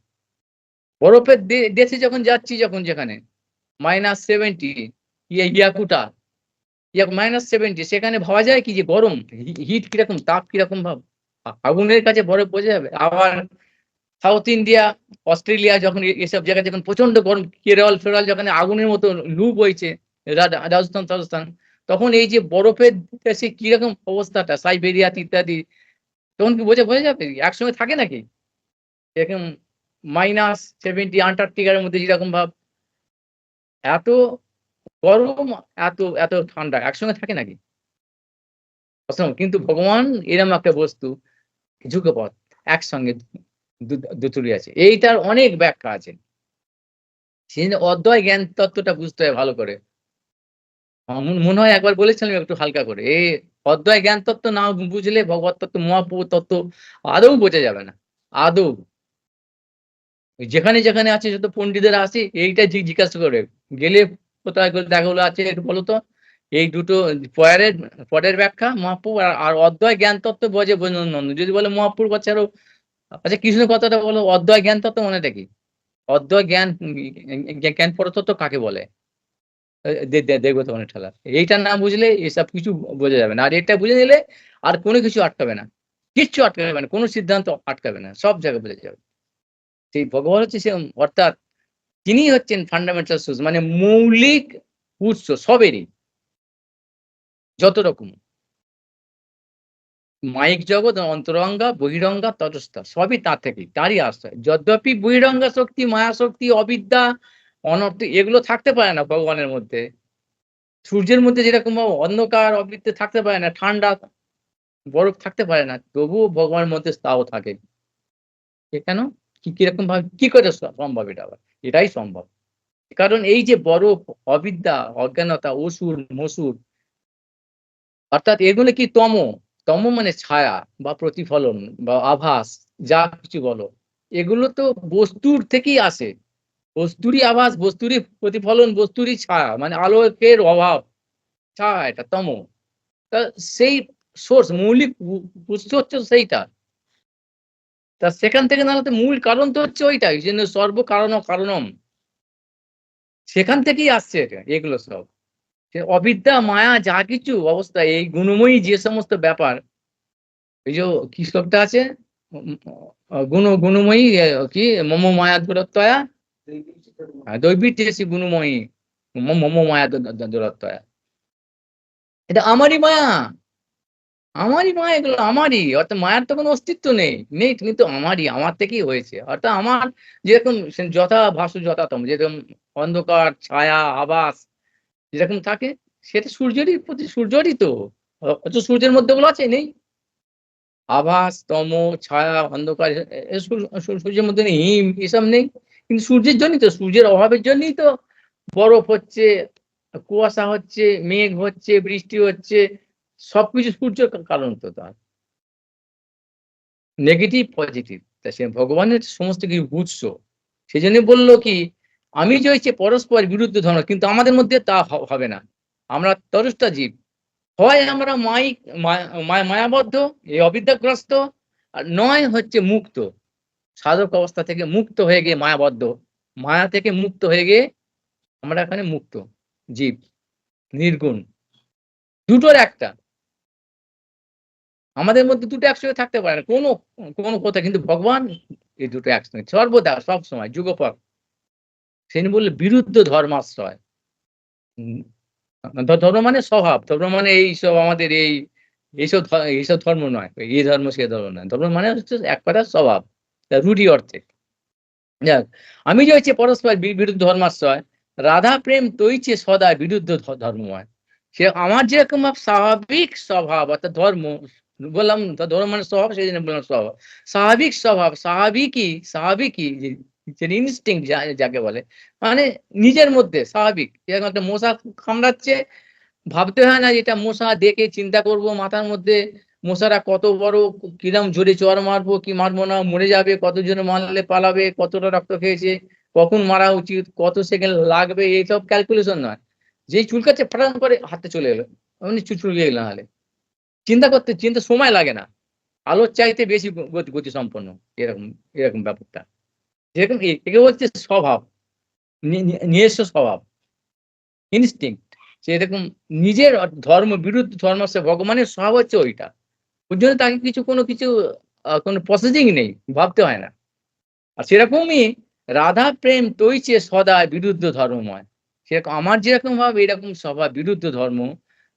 বরফের দেশে যখন যাচ্ছি, যখন যেখানে -70, ইয়াকুটা, -70, সেখানে ভাবা যায় কি যে গরম, হিট কিরকম, তাপ কিরকম ভাব। আগুনের কাছে বরফ বোঝা যাবে। আবার সাউথ ইন্ডিয়া, অস্ট্রেলিয়া, যখন এসব জায়গায় যখন প্রচন্ড গরম, কেরল যেখানে আগুনের মতো লু বইছে, রাজস্থান টাজস্থান, তখন এই যে বরফের দেশে কিরকম অবস্থাটা, সাইবেরিয়া ইত্যাদি, তখন কি বোঝা যাবে? একসঙ্গে থাকে নাকি? এরকম -70 আন্টার্কটিকার মধ্যে যেরকম ভাব, এত গরম, এত এত ঠান্ডা একসঙ্গে থাকে নাকি? অসম্ভব। কিন্তু ভগবান এরম একটা বস্তু, যুগপৎ একসঙ্গে দুতুরি আছে। এইটার অনেক ব্যাখ্যা আছে। সেজন্য অদ্বয় জ্ঞান তত্ত্বটা বুঝতে হয় ভালো করে। আমার মনে হয় একবার বলেছিলাম একটু হালকা করে। অদ্বয় জ্ঞান তত্ত্ব না বুঝলে ভগবত তত্ত্ব, মহাপ্রভু তত্ত্ব আদৌ বোঝা যাবে না। আদৌ। যেখানে আছে যত পন্ডিতেরা আছে, এইটাই জিজ্ঞাসা করে। গেলে কোথায় করে দেখা হলো, আছে একটু বলো তো? এই দুটো পরের ব্যাখ্যা মহাপ্রভু, আর অদ্বয় জ্ঞান তত্ত্ব বোঝে ব্রজনন্দ। যদি বলে মহাপ্রভুর কাছে আরো, আচ্ছা কৃষ্ণের কথাটা বলো, অদ্বয় জ্ঞান তত্ত্ব মানেটা কি? অদ্বয় জ্ঞান পরতত্ত্ব কাকে বলে? দেখবো তোমার ঠেলা। এইটা না বুঝলে এসব কিছু বোঝা যাবে না। আর এটা বুঝে নিলে আর কোনো কিছু আটকাবে না। কিচ্ছু আটকাবে না। কোনো সিদ্ধান্ত আটকাবে না। সব জায়গায় বুঝে যাবে। সেই ভগবান হচ্ছে সে, অর্থাৎ তিনিই হচ্ছেন ফান্ডামেন্টাল সোর্স, মানে মৌলিক উৎস সবেরই, যত রকম। মায়িক জগৎ, অন্তরঙ্গা, বহিরঙ্গা, তটস্থা, সবই তার থেকেই, তারই আশ্রয়। যদ্যপি বহিরঙ্গা শক্তি, মায়া শক্তি, অবিদ্যা, অনর্থ, এগুলো থাকতে পারে না ভগবানের মধ্যে। সূর্যের মধ্যে যেরকম অন্ধকার অবৃত্তি থাকতে পারে না, ঠান্ডা বরফ থাকতে পারে না, তবুও ভগবানের মধ্যে তাও থাকে। কেন? কিরকম ভাবে, কি করে সম্ভব এটা আবার? এটাই সম্ভব। কারণ এই যে বরফ, অবিদ্যা, অজ্ঞানতা, অসুর, মসুর, অর্থাৎ এগুলো কি তম। তম মানে ছায়া বা প্রতিফলন বা আভাস, যা কিছু বলো। এগুলো তো বস্তুর থেকেই আসে। বস্তুরই আভাস, বস্তুরই প্রতিফলন, বস্তুরই ছায়া, মানে আলোকের অভাব, ছায়া, এটা তম। তা সেই সোর্স, মৌলিক উৎস হচ্ছে সেইটা। তা সেখান থেকে না হলে তো, মূল কারণ তো হচ্ছে ওইটাই, যে সর্বকারণ কারণম। সেখান থেকেই আসছে এটা, এগুলো সব। সে অবিদ্যা, মায়া, যা কিছু অবস্থা, এই গুণময়ী যে সমস্ত ব্যাপার, এই যে কি শ্লোকটা আছে, গুণময়ী, কি মম মায়া দুরত্বয়া, দৈবিত্যেসি গুণময়ী, মম মায়া দুরত্বয়া। এটা আমারই মায়া। আমারই মায়া, এগুলো আমারই। অর্থাৎ মায়ার তো কোনো অস্তিত্ব নেই। নেই কিন্তু আমারই, আমার থেকেই হয়েছে। অর্থাৎ আমার যেরকম যথা ভাসু যথাতম, যেরকম অন্ধকার, ছায়া, আভাস যেরকম থাকে, সেটা সূর্যেরই প্রতি, সূর্যেরই তো। অথচ সূর্যের মধ্যে ওগুলো আছে? নেই। আভাস, তম, ছায়া, অন্ধকার সূর্যের মধ্যে নেই। হিম এসব নেই। কিন্তু সূর্যের জন্যই তো, সূর্যের অভাবের জন্যই তো বরফ হচ্ছে, কুয়াশা হচ্ছে, মেঘ হচ্ছে, বৃষ্টি হচ্ছে। সবকিছু সূর্যের কারণ তো তার। Negative, positive. তা সে ভগবানের সমস্ত কিছু উৎস। সেজন্য বলল কি, আমি যে হচ্ছে পরস্পর বিরুদ্ধ ধর্ম, কিন্তু আমাদের মধ্যে তা হবে না। আমরা তরুষ্টা জীব। হয় আমরা মায়াবদ্ধ, এই অবিদ্যাগ্রস্ত, আর নয় হচ্ছে মুক্ত। সাধক অবস্থা থেকে মুক্ত হয়ে গিয়ে মায়াবদ্ধ, মায়া থেকে মুক্ত হয়ে গিয়ে আমরা এখানে মুক্ত জীব, নির্গুণ। দুটোর একটা। আমাদের মধ্যে দুটো একসঙ্গে থাকতে পারে না কোনো কোনো কথা, কিন্তু ভগবান এই দুটো একসঙ্গে সর্বদা, সবসময়, যুগপৎ। সেদিন বললে বিরুদ্ধ ধর্মাশ্রয়। উম ধর্ম মানে স্বভাব, ধর্ম মানে এইসব আমাদের এইসব ধর্ম নয়। এই ধর্ম সে ধর্ম নয়। ধর্ম মানে হচ্ছে এক কথায় স্বভাব। রূঢ়ি অর্থে। যাক, আমি যে হচ্ছে পরস্পর বিরুদ্ধ ধর্মাশ্রয়, রাধা প্রেম তৈছে সদা বিরুদ্ধ ধর্মময়। সে আমার যেরকম স্বাভাবিক স্বভাব, অর্থাৎ ধর্ম, বললাম তো ধর্ম মানে স্বভাব, সেই জন্য বললাম স্বভাব। স্বাভাবিক স্বভাব, স্বাভাবিকই যে ইনস্টিংক্ট যাকে বলে, মানে নিজের মধ্যে স্বাভাবিক। এরকম একটা মশা কামড়াচ্ছে, ভাবতে হয় না যে এটা মশা, দেখে চিন্তা করব মাথার মধ্যে মশাটা কত বড়, কিরম জোরে চড় মারবো কি মারবো না, মরে যাবে, কতজনে মারলে পালাবে, কতটা রক্ত খেয়েছে, কখন মারা উচিত, কত সেকেন্ড লাগবে, এইসব ক্যালকুলেশন নয়। যেই চুলকাচ্ছে ফাটান করে হাতে চলে এলো, এমনি চুলকে গেল। নাহলে চিন্তা সময় লাগে না। আলোর চাইতে বেশি গতি সম্পন্ন। এরকম এরকম ব্যাপারটা। যেরকম একে হচ্ছে স্বভাব, নিজস্ব স্বভাব, ইনস্টিংক্ট। সেরকম নিজের ধর্ম বিরুদ্ধ ধর্ম, সে ভগবানের স্বভাব হচ্ছে ওইটা। ওর জন্য তাকে কোনো কিছু কোনো প্রসেসিং নেই, ভাবতে হয় না। আর সেরকমই রাধা প্রেম তৈছে সদা বিরুদ্ধ ধর্মময়। সেরকম আমার যেরকম ভাব, এরকম স্বভাব বিরুদ্ধ ধর্ম।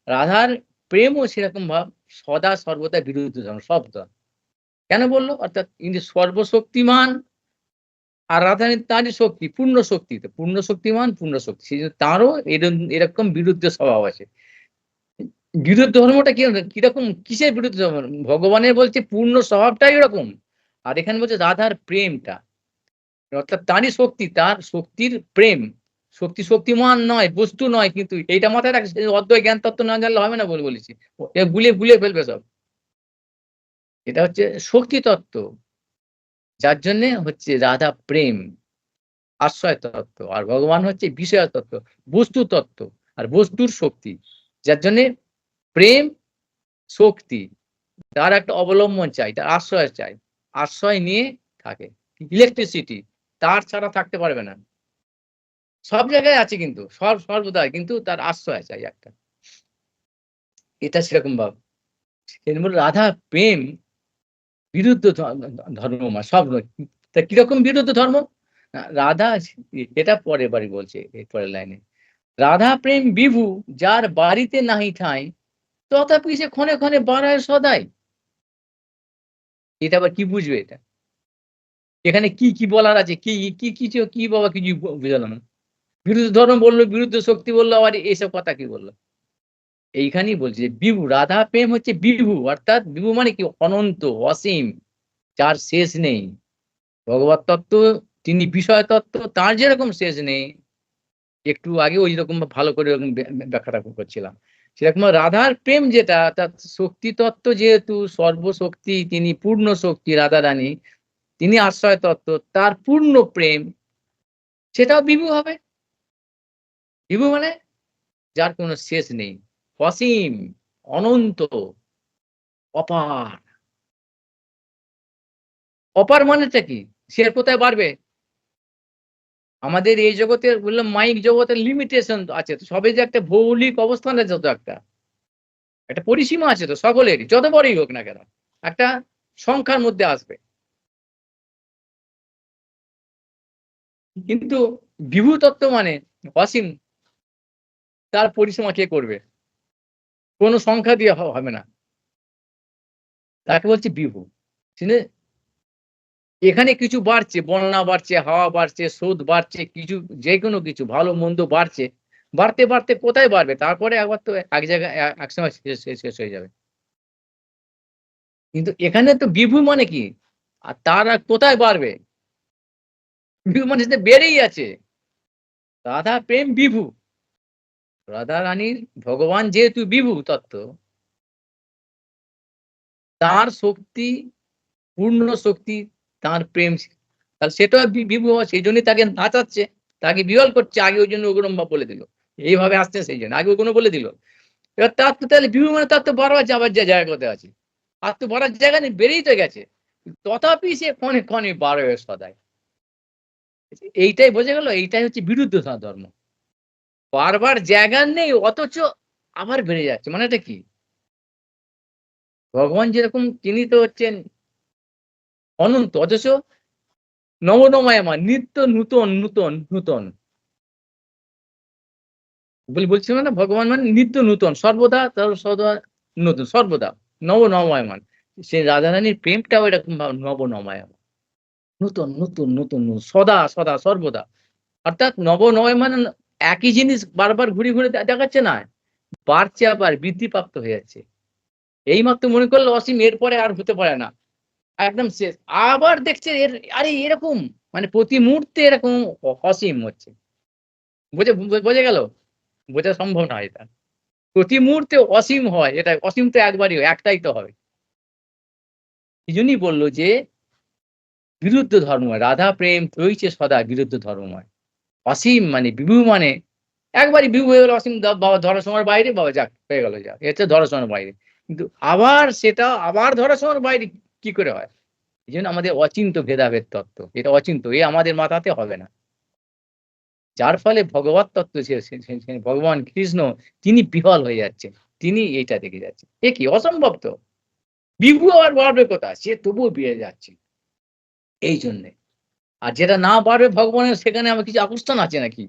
রাধার প্রেমও সেরকম ভাব, সদা সর্বদা বিরুদ্ধ ধর্ম, শব্দ। কেন বললো? অর্থাৎ ইনি সর্বশক্তিমান, আর রাধারানী তারই শক্তি, পূর্ণ শক্তি। তো পূর্ণ শক্তিমান, পূর্ণ শক্তি। সেজন্য তারও এরকম বিরুদ্ধ স্বভাব আছে। বিরুদ্ধ ধর্মটা কিরকম, কিসের বিরুদ্ধ ধর্ম? ভগবানের বলছে পূর্ণ স্বভাবটাই এরকম। আর এখানে বলছে রাধার প্রেমটা। অর্থাৎ তারই শক্তি, তার শক্তির প্রেম। শক্তিমান নয়, বস্তু নয়, কিন্তু এইটা মাথায় রাখিস। অদ্বৈত জ্ঞান তত্ত্ব না জানলে হবে না বলে বলেছি। এ গুলিয়ে ফেলবে সব। এটা হচ্ছে শক্তি তত্ত্ব। যার জন্যে হচ্ছে রাধা প্রেম, আশ্রয় তত্ত্ব। আর ভগবান হচ্ছে বিষয় তত্ত্ব, বস্তু তত্ত্ব, আর বস্তুর শক্তি। যার জন্যে প্রেম, শক্তি, তার একটা অবলম্বন চাই, তার আশ্রয় চাই। আশ্রয় নিয়ে থাকে। ইলেকট্রিসিটি, তার ছাড়া থাকতে পারবে না। সব জায়গায় আছে কিন্তু, সর্বদাই, কিন্তু তার আশ্রয় চাই একটা। এটা সেরকম ভাব। এর রাধা প্রেম বিরুদ্ধ ধর্ম, সব নয়। তা কিরকম বিরুদ্ধ ধর্ম? রাধা, এটা পরের বাড়ি বলছে, এর পরের লাইনে। রাধা প্রেম বিভু, যার বাড়িতে নাহি ঠাঁই, তথাপি সে ক্ষণে ক্ষণে বাড়ায় সদাই। এটা আবার কি বুঝবে এটা? এখানে কি বলার আছে? কি বাবা, কিছু বুঝালো না। বিরুদ্ধ ধর্ম বললো, বিরুদ্ধ শক্তি বললো, আবার এইসব কথা কি বললো? এইখানেই বলছি যে বিভু, রাধা প্রেম হচ্ছে বিভু। অর্থাৎ বিভু মানে কি? অনন্ত, অসীম, যার শেষ নেই। ভগবত তত্ত্ব, তিনি বিষয় তত্ত্ব, তার যেরকম শেষ নেই। একটু আগে ওই রকম ভালো করে ওরকম ব্যাখ্যাটা করছিলাম। সেরকম রাধার প্রেম যেটা, তার শক্তি তত্ত্ব, যেহেতু সর্বশক্তি, তিনি পূর্ণ শক্তি, রাধা রানী, তিনি আশ্রয় তত্ত্ব, তার পূর্ণ প্রেম, সেটাও বিভু হবে। বিভু মানে যার কোনো শেষ নেই, অসীম, অনন্ত, অপার। অপার মানেটা কি? সে আর কোথায় বাড়বে? আমাদের এই জগতে বললাম, মাইক জগতের লিমিটেশন আছে তো, সবে যে একটা ভৌগোলিক অবস্থান আছে, তো একটা পরিসীমা আছে তো সকলেরই, যত বড়ই হোক না কেন, একটা সংখ্যার মধ্যে আসবে। কিন্তু বিভু তত্ত্ব মানে অসীম, তার পরিসীমা কে করবে? কোনো সংখ্যা দিয়ে হবে না। তাকে বলছে বিভু। এখানে কিছু বাড়ছে, বন্যা বাড়ছে, হাওয়া বাড়ছে, স্রোত বাড়ছে, কিছু যে কোনো কিছু ভালো মন্দ বাড়ছে, বাড়তে বাড়তে কোথায় বাড়বে? তারপরে একবার তো এক জায়গায় একসময় শেষ হয়ে যাবে। কিন্তু এখানে তো বিভু মানে কি? আর তারা কোথায় বাড়বে? বিভু মানে সে বেড়েই আছে। রাধা প্রেম বিভু। রাধা রানীর ভগবান যেহেতু বিভু তত্ত্ব, তার শক্তি, পূর্ণ শক্তি, তার প্রেম, তাহলে সেটাও বিভু হওয়া, সেই জন্যই তাকে নাচাচ্ছে, তাকে বিহ্বল করছে। আগে ওই জন্য ওগুলো বলে দিল। এইভাবে আসছে সেই জন্য। আগে ওগুলো বলে দিল। এবার তার তো তাহলে বিভু মানে তার তো বাড়ার যাবার জায়গা কোথায় আছে? আর তো বাড়ার জায়গা নেই, বেড়েই তো গেছে। তথাপি সে ক্ষণে ক্ষণে বাড়ে সদাই। এইটাই বোঝা গেল, এইটাই হচ্ছে বিরুদ্ধ ধর্ম। বারবার জায়গা নেই, অথচ আবার বেড়ে যাচ্ছে। মানে এটা কি? ভগবান যেরকম, তিনি তো হচ্ছেন অনন্ত, অথচ নবনময়মান, নিত্য নূতন নূতন নূতন। বলছিলাম না, ভগবান মানে নিত্য নূতন, সর্বদা তার সদা নতুন, সর্বদা নবনময়মান। সেই রাধারানীর প্রেমটাও এরকম নবনময়মান, নূতন নতুন নতুন সদা সদা সর্বদা। অর্থাৎ নবনময়মান একই জিনিস বারবার ঘুরে ঘুরে দেখাচ্ছে না, বাড়ছে, আবার বৃদ্ধিপ্রাপ্ত হয়ে যাচ্ছে। এইমাত্র মনে করলো অসীম, এরপরে আর হতে পারে না, একদম শেষ। আবার দেখছে এর, আরে এরকম, মানে প্রতি মুহূর্তে এরকম অসীম হচ্ছে। বোঝা গেল? বোঝা সম্ভব না এটা। প্রতি মুহূর্তে অসীম হয়, এটা অসীম তো একবারই হয়, একটাই তো হবে। এই জন্যই বললো যে বিরুদ্ধ ধর্ম, রাধা প্রেম রয়েছে সদা বিরুদ্ধ ধর্মময়। অসীম মানে বিভু মানে একবারই বিভু হয়ে গেল, অসীম বাবা ধরার সময় বাইরে, বাবা যাক হয়ে গেল, যাক এটা ধরার সময় বাইরে। কিন্তু আবার সেটা আবার ধরার সময় বাইরে কি করে হয়? এই জন্য আমাদের অচিন্ত ভেদাভেদ তত্ত্ব, এটা অচিন্ত, এ আমাদের মাথাতে হবে না। যার ফলে ভগবত তত্ত্ব, ভগবান কৃষ্ণ, তিনি বিহ্বল হয়ে যাচ্ছেন, তিনি এইটা দেখে যাচ্ছেন। এ কি অসম্ভব তো, বিভু আর বাড়বে কোথায়? সে তবুও বেড়ে যাচ্ছে এই জন্যে। আর যেটা না বাড়বে ভগবানের, সেখানে আমার কিছু আকর্ষণ আছে নাকি?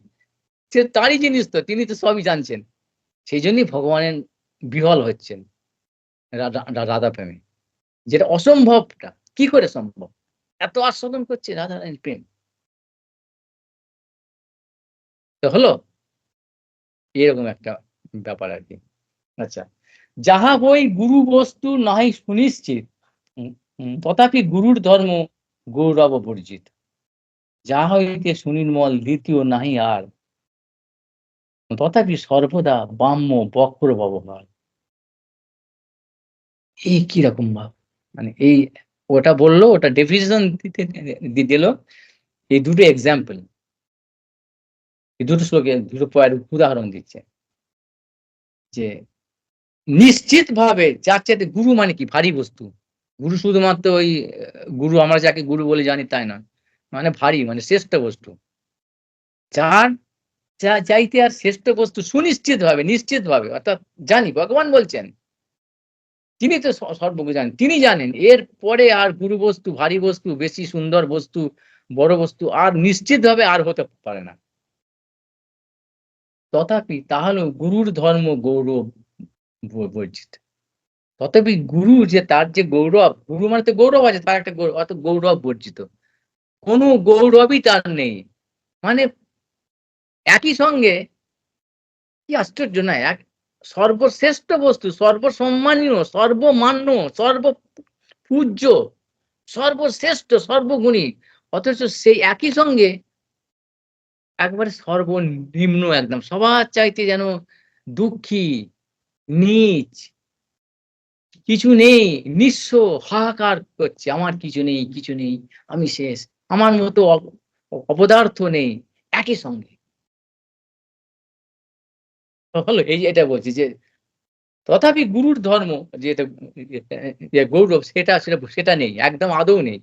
সে তারই জিনিস তো, তিনি তো সবই জানছেন। সেই জন্যই ভগবানের বিহ্বল হচ্ছেন রাধা প্রেমে, যেটা অসম্ভবটা কি করে সম্ভব? এত আস্বাদন করছে রাধা রানীর প্রেম। তো হলো এরকম একটা ব্যাপার আর কি। আচ্ছা, যাহা বই গুরু বস্তু নাহি সুনিশ্চিত, তথাপি গুরুর ধর্ম গৌরব বর্জিত। যাহা হইতে সুনির্মল দ্বিতীয় নাহি আর, তথাপি সর্বদা বাম্য বক্র ব্যবহার। এই কিরকম ভাব, মানে এই, ওটা বললো, ওটা ডেফিনিশন দিল, এই দুটো এক্সাম্পল, এই দুটো শ্লোকে দুটো উদাহরণ দিচ্ছে যে নিশ্চিত ভাবে, যার চাইতে গুরু মানে কি ভারী বস্তু। গুরু শুধুমাত্র ওই গুরু, আমরা যাকে গুরু বলে জানি তাই না, মানে ভারী, মানে শ্রেষ্ঠ বস্তু। যার যা চাইতে আর শ্রেষ্ঠ বস্তু সুনিশ্চিত ভাবে, নিশ্চিত ভাবে, অর্থাৎ জানি, ভগবান বলছেন, তিনি তো সর্বজ্ঞ জানেন, তিনি জানেন এর পরে আর গুরু বস্তু, ভারী বস্তু, বেশি সুন্দর বস্তু, বড় বস্তু আর নিশ্চিত ভাবে আর হতে পারে না। তথাপি তাহলে গুরুর ধর্ম গৌরব বর্জিত। তথাপি গুরু যে তার যে গৌরব, গুরু মানে তো গৌরব আছে, তার একটা অত গৌরব বর্জিত, কোনো গৌরবই তার নেই। মানে একই সঙ্গে, কি আশ্চর্য না, এক সর্বশ্রেষ্ঠ বস্তু, সর্বসম্মানীয়, সর্বমান্য, সর্বপূজ্য, সর্বশ্রেষ্ঠ, সর্বগুণী, অথচ সেই একই সঙ্গে একবারে সর্বনিম্ন, একদম সবার চাইতে যেন দুঃখী, নীচ, কিছু নেই, নিঃস্ব, হাহাকার করছে, আমার কিছু নেই, কিছু নেই, আমি শেষ, আমার মতো অপদার্থ নেই, একই সঙ্গে। হলো এই যে এটা বলছি যে তথাপি গুরুর ধর্ম, যেটা গৌরব, সেটা সেটা সেটা নেই, একদম আদৌ নেই।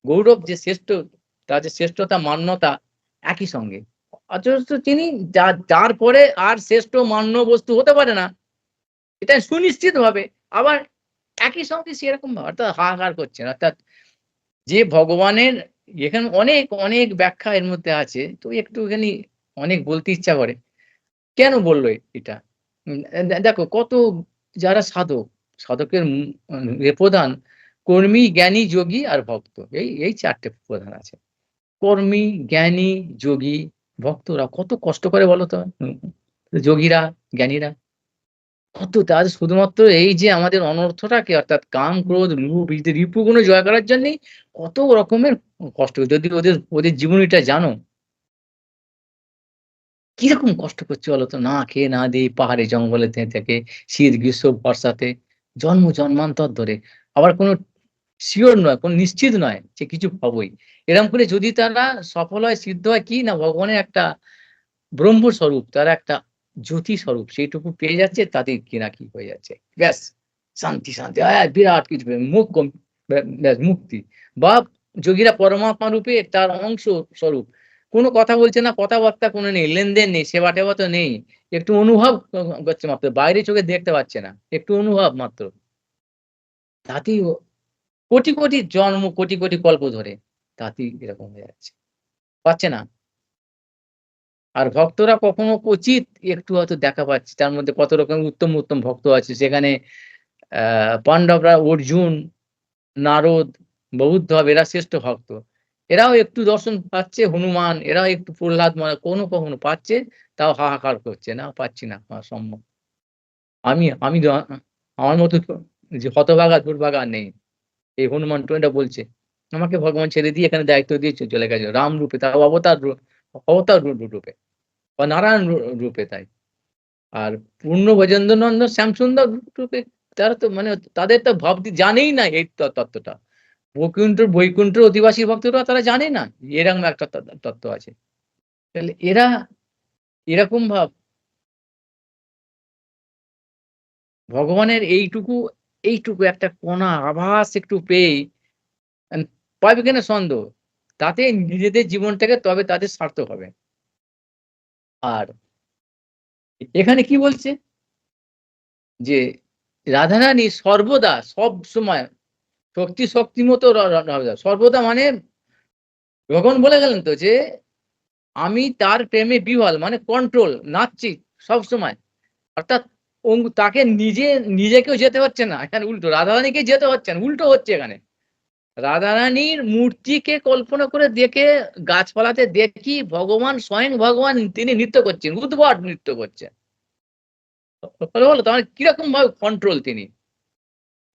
গৌরব যে শ্রেষ্ঠ, তার যে শ্রেষ্ঠতা, মান্যতা একই সঙ্গে, অথচ তিনি যার পরে আর শ্রেষ্ঠ মান্য বস্তু হতে পারে না, এটা সুনিশ্চিত ভাবে। আবার একই সঙ্গে সেরকম ভাবে, অর্থাৎ হাহাকার করছেন, অর্থাৎ যে ভগবানের, এখানে অনেক অনেক ব্যাখ্যা এর মধ্যে আছে, তো একটুখানি অনেক বলতে ইচ্ছা করে। কেন বললো এটা? দেখো কত যারা সাধক, সাধকের প্রধান কর্মী, জ্ঞানী, যোগী আর ভক্ত। এই ৪ টে প্রধান আছে। কর্মী, জ্ঞানী, যোগী, ভক্তরা কত কষ্ট করে বলতো? যোগীরা, জ্ঞানীরা কত তাদের শুধুমাত্র এই যে আমাদের অনর্থটাকে অর্থাৎ কাম, ক্রোধ, লোভ এই যে রিপুগুলো জয় করার জন্যেই কত রকমের কষ্ট। যদি ওদের জীবনীটা জানো, কিরকম কষ্ট করছে বলতো? না খেয়ে না দিয়ে পাহাড়ে জঙ্গলে থেকে শীত, গ্রীষ্ম, বর্ষাতে জন্মান্তর ধরে। আবার কোনো সিওর নয়, কোন নিশ্চিত নয় যে কিছু পাবোই। এরম করে যদি তারা সফল হয়, সিদ্ধ হয় কি না ভগবানের একটা ব্রহ্মস্বরূপ, তার একটা জ্যোতি স্বরূপ সেইটুকু পেয়ে যাচ্ছে তাদের কি না কি হয়ে যাচ্ছে। ব্যাস শান্তি, বিরাট কিছু মুখ কম ব্যাস মুক্তি। বা যোগীরা পরমাত্মা রূপে তার অংশ স্বরূপ। কোনো কথা বলছে না, কথাবার্তা কোনো নেই, লেনদেন নেই, সেবা-টেবা তো নেই। একটু অনুভব করছে মাত্র। বাইরে চোখে দেখতে পাচ্ছে না। একটু অনুভব মাত্র। তাতেই কোটি জন্ম, কোটি কল্প ধরে তাতেই এরকম হয়ে যাচ্ছে। পাচ্ছে না। আর ভক্তরা কখনো ক্বচিৎ একটু হয়তো দেখা পাচ্ছে। তার মধ্যে কত রকমের উত্তম ভক্ত আছে। সেখানে পান্ডবরা অর্জুন, নারদ, বৌদ্ধব এরা শ্রেষ্ঠ ভক্ত। এরাও একটু দর্শন পাচ্ছে, হনুমান এরাও একটু প্রহ্লাদ কখনো পাচ্ছে, তাও হাহাকার করছে। না পাচ্ছি না সম্ভব। আমি আমার মতো যে হতভাগা দুর্ভাগা আর নেই। এই হনুমান এটা বলছে। আমাকে ভগবান ছেড়ে দিয়ে এখানে দায়িত্ব দিয়ে চলে গেছে। রাম রূপে তাও অবতার রূপে বা নারায়ণ রূপে তাই। আর পূর্ণ ব্রজেন্দ্রনন্দন শ্যামসুন্দর রূপে তারা তো মানে তাদের তো ভাবতে জানেই না এই তত্ত্বটা। বৈকুণ্ঠের অধিবাসী ভক্তরা তারা জানে না। এরকম একটা তত্ত্ব আছে। তাহলে এরা এরকম ভাব ভগবানের এইটুকু একটা কণা আভাস একটু পেয়েই আন পাবে কিনা সন্দেহ। তাতে নিজেদের জীবনটাকে তবে তাদের সার্থক হবে। আর এখানে কি বলছে? যে রাধারানী সর্বদা সবসময় শক্তিমতো সর্বদা মানে ভগবান বলে গেলেন তো যে, "আমি তার প্রেমে বিহ্বল" মানে কন্ট্রোল, নাচছি সবসময়। অর্থাৎ তাকে নিজেকেও যেতে হচ্ছে না। এখানে উল্টো রাধারানীকে যেতে হচ্ছে না। উল্টো হচ্ছে এখানে। রাধারানীর মূর্তিকে কল্পনা করে দেখে গাছপালাতে দেখি ভগবান স্বয়ং ভগবান তিনি নৃত্য করছেন। উদ্ভট নৃত্য করছেন। বলো তার কিরকম ভাবে কন্ট্রোল তিনি।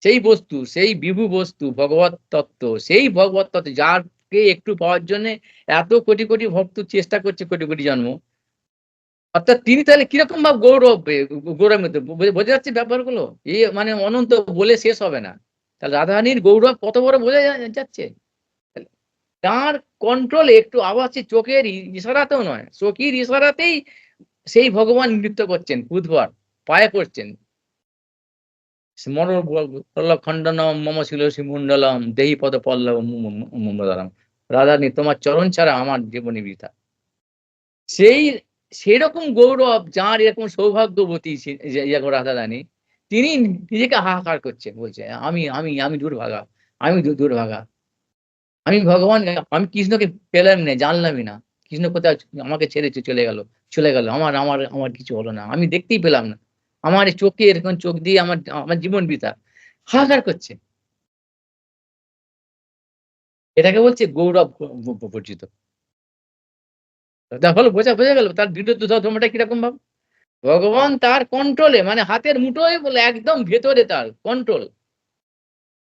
সেই বস্তু, সেই বিভু বস্তু ভগবত তত্ত্ব, সেই ভগবত তত্ত্ব যাকে একটু পাওয়ার জন্যে এত কোটি ভক্ত চেষ্টা করছে কোটি জন্ম। অর্থাৎ তিনি তাহলে কিরকম ভাবে গৌরবান্বিত বোঝা যাচ্ছে ব্যাপারগুলো? মানে অনন্ত বলে শেষ হবে না। তাহলে রাধারানীর গৌরব কত বড় বোঝা যাচ্ছে? তার কন্ট্রোলে একটু আওয়াজ চোখের ইশারাতেও নয়, চোখের ইশারাতেই সেই ভগবান নৃত্য করছেন উদ্ভট, পায়ে করছেন। খণ্ডনম মম শিরসি মণ্ডলম দেহি পদ পল্লব মূলধরম। রাধারানী তোমার চরণ ছাড়া আমার জীবনী বৃথা। সেই সেরকম গৌরব যার এরকম সৌভাগ্যবতী রাধারানী, তিনি নিজেকে হাহাকার করছেন। বলছে আমি দুর্ভাগা, আমি দুর্ভাগা। আমি ভগবান আমি কৃষ্ণকে পেলাম না, জানলামই না। কৃষ্ণ কোথায় আমাকে ছেড়ে চলে গেল। আমার কিছু হলো না। আমি দেখতেই পেলাম না। আমার এই চোখে এরকম চোখ দিয়ে আমার জীবন বৃথা। হাহাকার করছে। এটাকে বলছে গৌরব বর্জিত। হলো বোঝা গেল তার বিরুদ্ধ ধর্মটা কিরকম ভাব? ভগবান তার কন্ট্রোলে মানে হাতের মুঠোয় বলে একদম ভেতরে তার কন্ট্রোল।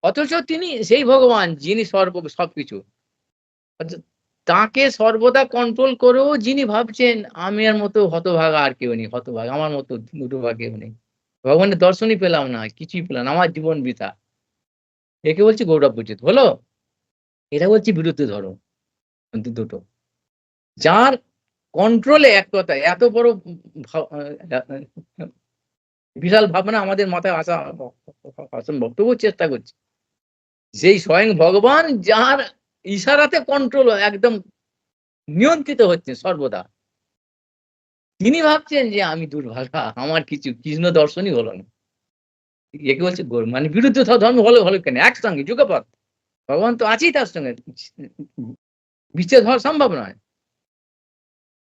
অথচ তিনি সেই ভগবান যিনি সবকিছু। অর্থাৎ তাকে সর্বদা কন্ট্রোল করেও যিনি ভাবছেন আমি আর মতো হতভাগা আর কেউ নেই, হতভাগা আমার মতো দুর্ভাগা কেউ নেই। ভগবানের দর্শনই পেলাম না, কিছুই পেলাম না। আমার জীবন বৃথা। একে বলছি গৌরব বর্জিত। হলো? এটা বলছি বিরুদ্ধ ধর্ম দুটো। যার কন্ট্রোলে এক কথায় এত বড় ভা আ বিশাল ভাবনা আমাদের মাথায় আসা অসম্ভব। তবুও চেষ্টা করছি। যেই স্বয়ং ভগবান যার ইশারাতে কন্ট্রোল একদম নিয়ন্ত্রিত হচ্ছেন সর্বদা। তিনি ভাবছেন যে আমি দুর্ভাগা, আমার কিছু কৃষ্ণ দর্শনই হলো না। একে বলছে মানে বিরুদ্ধ ধর্ম হলো কেন? একসঙ্গে যুগপৎ। ভগবান তো আছেই তার সঙ্গে। বিচ্ছেদ হওয়া সম্ভব নয়।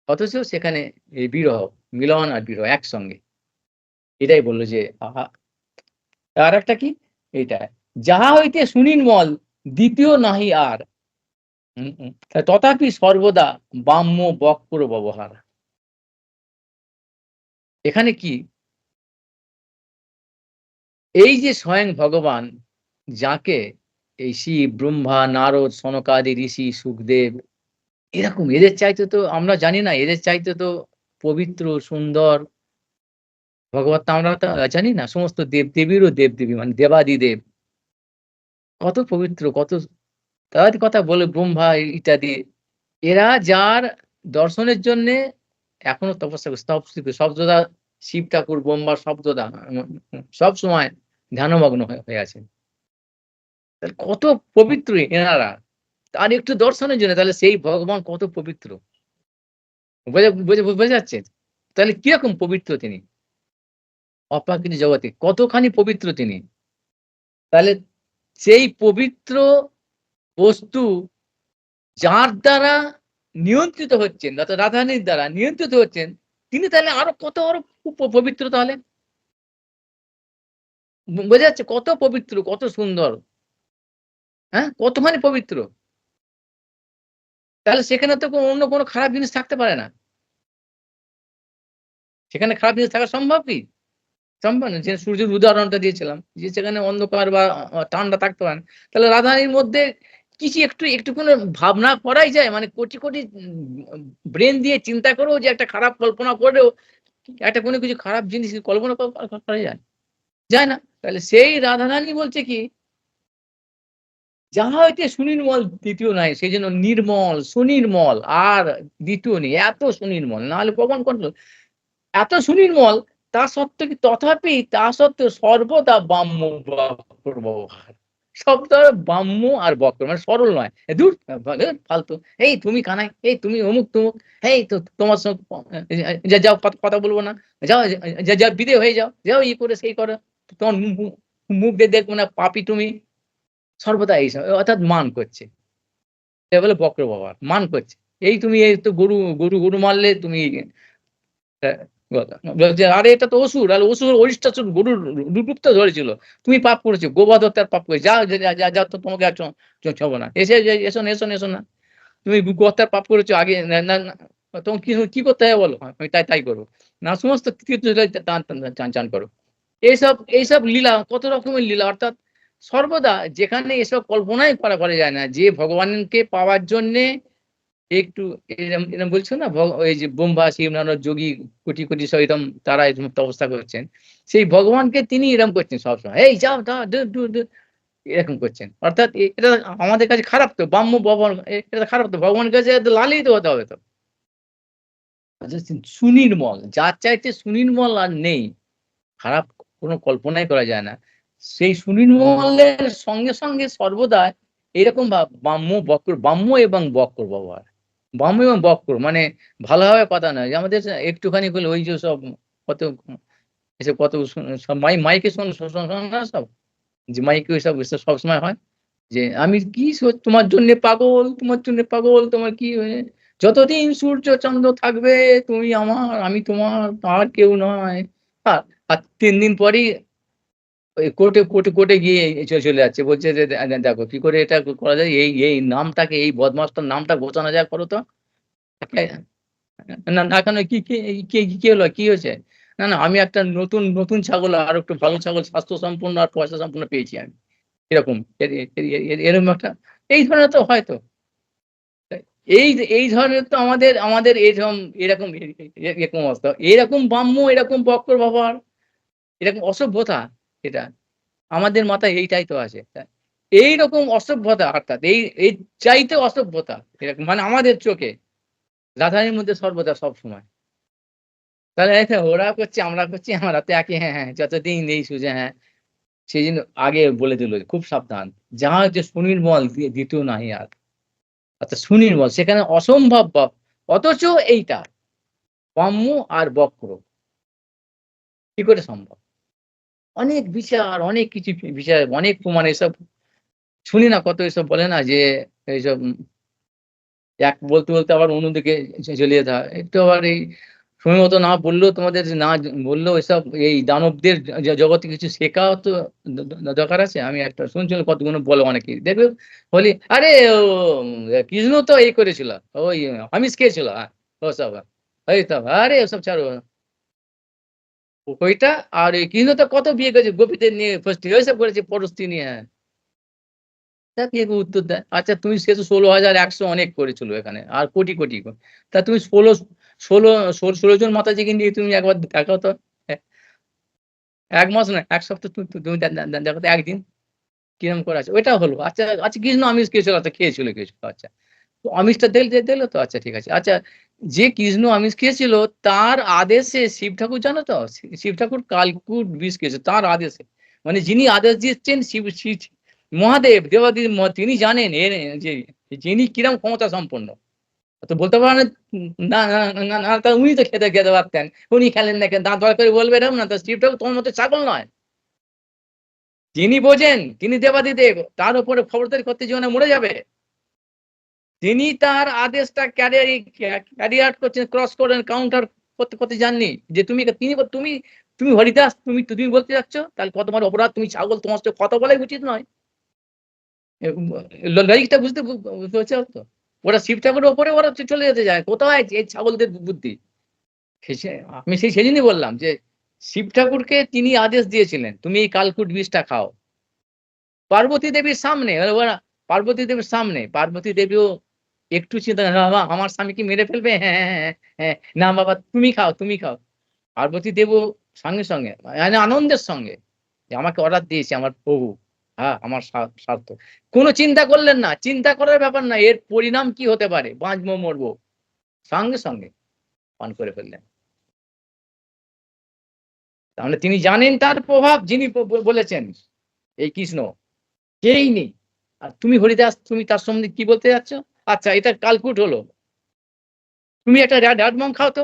অথচ সেখানে এই বিরহ, মিলন আর বিরহ একসঙ্গে। এটাই বলল যে আহা! আর একটা কি এইটা, যাহা হইতে সুনির্মল দ্বিতীয় নাহি আর, তথাপি সর্বদা বাম্য বক্র ব্যবহার। এখানে কি, এই যে স্বয়ং ভগবান যাকে এই শিব, ব্রহ্মা, নারদ, সনকাদি ঋষি, সুখদেব এরকম এদের চাইতে তো আমরা জানি না, এদের চাইতে তো পবিত্র, সুন্দর ভগবত তো আমরা তো জানি না। সমস্ত দেবদেবীরও দেবদেবী মানে দেবাদিদেব কত পবিত্র, কত তাদের কথা বলে ব্রহ্মা ইত্যাদি। এরা যার দর্শনের জন্যে এখনো তপস্যা করে, সবদা শিব ঠাকুর, ব্রহ্মা সবদা সবসময় ধ্যানমগ্ন হয়ে আছেন। তাহলে কত পবিত্র এনারা। তার একটু দর্শনের জন্য তাহলে সেই ভগবান কত পবিত্র। বোঝা যাচ্ছে? তাহলে কিরকম পবিত্র তিনি? অপ্রাকৃত জগতে কতখানি পবিত্র তিনি। তাহলে সেই পবিত্র বস্তু যার দ্বারা নিয়ন্ত্রিত হচ্ছেন, অর্থাৎ রাধারানীর দ্বারা নিয়ন্ত্রিত হচ্ছেন, তিনি তাহলে আরো কত আরো পবিত্র তাহলে। বোঝা যাচ্ছে কত পবিত্র, কত সুন্দর, হ্যাঁ? কতখানি পবিত্র। তাহলে সেখানে তো অন্য কোনো খারাপ জিনিস থাকতে পারে না। সেখানে খারাপ জিনিস থাকা সম্ভব কি? সম্ভব না। যে সূর্যের উদাহরণটা দিয়েছিলাম যে সেখানে অন্ধকার বা ঠান্ডা থাকতে পারে না। তাহলে রাধারানীর মধ্যে কিছু একটুখানি ভাবনা করাই যায়? মানে কোটি, কোটি ব্রেন দিয়ে চিন্তা করেও যে একটা খারাপ কল্পনা করেও একটা কোনো কিছু খারাপ জিনিস কল্পনা করা যায়? যায় না। তাহলে সেই রাধারানী বলছে কি, যাহা হইতে সুনির্মল দ্বিতীয় নাই। সেইজন্য নির্মল, সুনির্মল আর দ্বিতীয় নেই। এত সুনির্মল। নাহলে ভগবান কন্ট্রোল। এত সুনির্মল তা সত্ত্বেও কি, তথাপি তা সত্ত্বেও সর্বদা বাম্য বক্র ব্যবহার। শব্দ বাম্য আর বক্র মানে সরল নয়। ধুর ফালতু। এই তুমি কানাই, এই তুমি অমুক তমুক, এই তো তোমার সঙ্গে যাও কথা বলব না। যাও যাও বিদেয় হয়ে যাও। যাও করে সেই করো। তোমার মুখ দিয়ে দেখব না, পাপী তুমি। সর্বদা এইসব অর্থাৎ মান করছে। এটা বলে বক্র ব্যবহার। মান করছে। এই তুমি এই তো গরু মারলে তুমি হ্যাঁ, বলছে, "আরে এটা তো অসুর। আর অসুর অরিষ্টাসুর গরুর রূপ তো ধরেছিল। তুমি পাপ করেছো। গোবধ হত্যার পাপ করেছো। যাও, যাও তো তোমাকে আর ছোঁবো না। এসো না, এসো না। তুমি হত্যার পাপ করেছো আগে না, না তোমাকে কি করতে হবে বলো? আমি তাই করব। না সমস্ত তীর্থজলে চান করো।" এইসব লীলা কত রকমের লীলা, অর্থাৎ সর্বদা যেখানে এসব কল্পনাই করা যায় না যে ভগবানকে পাওয়ার জন্যে একটু এরম বলছো না ওই যে ব্রহ্মা, শিব, নারদ, যোগী কোটি, কোটি সহিতম তারা এরকম তপস্যা করছেন। সেই ভগবানকে তিনি এরকম করছেন সবসময়। এই যাও এরকম করছেন। অর্থাৎ এটা আমাদের কাছে খারাপ তো ব্রাহ্ম এটা খারাপ তো। ভগবানের কাছে লালিত হতে হবে তো। সুনির্মল, যার চাইতে সুনির্মল আর নেই। খারাপ কোনো কল্পনাই করা যায় না। সেই সুনির্মলের সঙ্গে, সঙ্গে সর্বদা এরকম ব্রাহ্ম এবং বক্র ব্যবহার। ব্রাহ্ম এবং বক্র মানে ভালোভাবে কথা নয়। যে আমাদের একটুখানি হলে ওই যে সব কত এসব কত সব মাইকে শোনো না সব? যে মাইকে ওইসব সবসময় হয়। যে আমি কি তোমার জন্যে পাগল, তোমার জন্যে পাগল, তোমার কি যতদিন সূর্য চন্দ্র থাকবে তুমি আমার, আমি তোমার, আর কেউ নয়। আর আর ৩ দিন পরেই ওই কোর্টে গিয়ে চলে যাচ্ছে। বলছে যে দেখো কি করে এটা করা যায়? এই নামটাকে, এই বদমাশটার নামটা ঘোচানো যায় করো তো। না কেন কি হলো? কি হয়েছে? না আমি একটা নতুন ছাগল আরো একটু ভালো ছাগল স্বাস্থ্য সম্পন্ন আর পয়সা সম্পন্ন পেয়েছি আমি। এরকম এরকম একটা এই ধরনের তো হয় তো। এই এই ধরনের তো আমাদের এরকম অবস্থা। এরকম ব্রাহ্ম, এরকম বক্র ব্যবহার, এরকম অসভ্যতা এটা। আমাদের মাথায় এইটাই তো আছে। এইরকম অসভ্যতা অর্থাৎ এই চাইতে অসভ্যতা এরকম মানে আমাদের চোখে রাধারানীর মধ্যে সর্বদা সবসময়। তাহলে এই তো ওরা করছে, আমরা করছি, আমরা তো একই। হ্যাঁ, যতদিন এই সুযোগ হ্যাঁ, সেজন্য আগে বলে দিল খুব সাবধান। যাহা হচ্ছে সুনির্মল দ্বিতীয় নাহি আর। অর্থাৎ সুনির্মল সেখানে অসম্ভব অথচ এইটা ব্রাহ্ম আর বক্র কি করে সম্ভব? অনেক বিচার, অনেক কিছু বিচার, অনেক প্রমাণ এসব শুনি না কত এসব বলে না যে এইসব এক বলতে আবার অন্যদিকে চলে যেতে হয়। একটু আবার এই সময় মতো না বললেও তোমাদের না বললেও এসব এই দানবদের জগতে কিছু শেখাও তো দরকার আছে। আমি একটা শুনছিলাম কতগুলো বলে অনেকেই। দেখবে বলি, "আরে ও কৃষ্ণ তো এই করেছিল। ওই আমিষ খেয়েছিল। ওসব এই তো আরে ওসব ছাড়ো।" ওইটা আর এই কৃষ্ণ তো কত বিয়ে করেছে গোপীদের নিয়ে ফষ্টি ওইসব করেছে পরস্ত্রী নিয়ে। তা কে উত্তর দেয়? আচ্ছা তুমি সে তো ১৬,১০০ অনেক করেছিল এখানে। আর কোটি, কোটি তা তুমি ১৬ জন মাতাজিকে নিয়ে তুমি একবার দেখাও তো। এ ১ মাস নয় ১ সপ্তাহ তুমি দেখো তো ১ দিন কিরম করে আছে। ওইটা হলো। আচ্ছা, আচ্ছা কৃষ্ণ আমিষ খেয়েছিল, আচ্ছা খেয়েছিল, খেয়েছিল। আচ্ছা। তো আমিষটা দিল তো আচ্ছা ঠিক আছে। আচ্ছা যে কৃষ্ণ আমিষ খেয়েছিল তার আদেশে শিব ঠাকুর জানো তো? শিব ঠাকুর কালকুট বিষ খেয়েছে তার আদেশে। মানে যিনি আদেশ দিচ্ছেন মহাদেব দেবাদিদেব তিনি জানেন যে যিনি কিরম ক্ষমতা সম্পন্ন। তো বলতে পারেন না, না তা উনি তো খেতে পারতেন। উনি খেলেন না কেন? দাঁত বার করে বলবে এরকম না। তো শিব ঠাকুর তোমার মতো ছাগল নয়। যিনি বোঝেন তিনি দেবাদিদেব। তার উপরে খবরদারি করতে যেও না মরে যাবে। তিনি তার আদেশটা ক্যারি আউট করছেন, ক্রস করেন, কাউন্টার করতে যাননি। যে তুমি তুমি হরিদাস তুমি বলতে যাচ্ছ, তাহলে কত বড় অপরাধ, তুমি ছাগল, তোমার সাথে কথা বলাই উচিত নয়। লজিকটা বুঝতে পারছো তো? ওরা শিব ঠাকুরের উপরে ওরা চলে যেতে চায়। কোথায় এই ছাগলদের বুদ্ধি? সে আমি সেদিনই বললাম যে শিব ঠাকুরকে তিনি আদেশ দিয়েছিলেন, তুমি এই কালকুট বিষটা খাও। পার্বতী দেবীর সামনে ওরা পার্বতী দেবীর সামনে। পার্বতী দেবীও একটু চিন্তা না, বাবা আমার স্বামীকে মেরে ফেলবে? হ্যাঁ, হ্যাঁ, হ্যাঁ, হ্যাঁ। না বাবা তুমি খাও, তুমি খাও। পার্বতী দেবও সঙ্গে মানে আনন্দের সঙ্গে যে আমাকে অর্ডার দিয়েছে আমার প্রভু। হ্যাঁ, আমার স্বার্থ। কোন চিন্তা করলেন না। চিন্তা করার ব্যাপার না। এর পরিণাম কি হতে পারে? বাঁচবো মরবো। সঙ্গে পান করে ফেললেন। তাহলে তিনি জানেন তার প্রভাব যিনি বলেছেন এই কৃষ্ণ। কেই নেই। আর তুমি হরিদাস তুমি তার সম্বন্ধে কি বলতে যাচ্ছ? আচ্ছা এটা কালকুট হলো। তুমি একটা রাডমম খাও তো।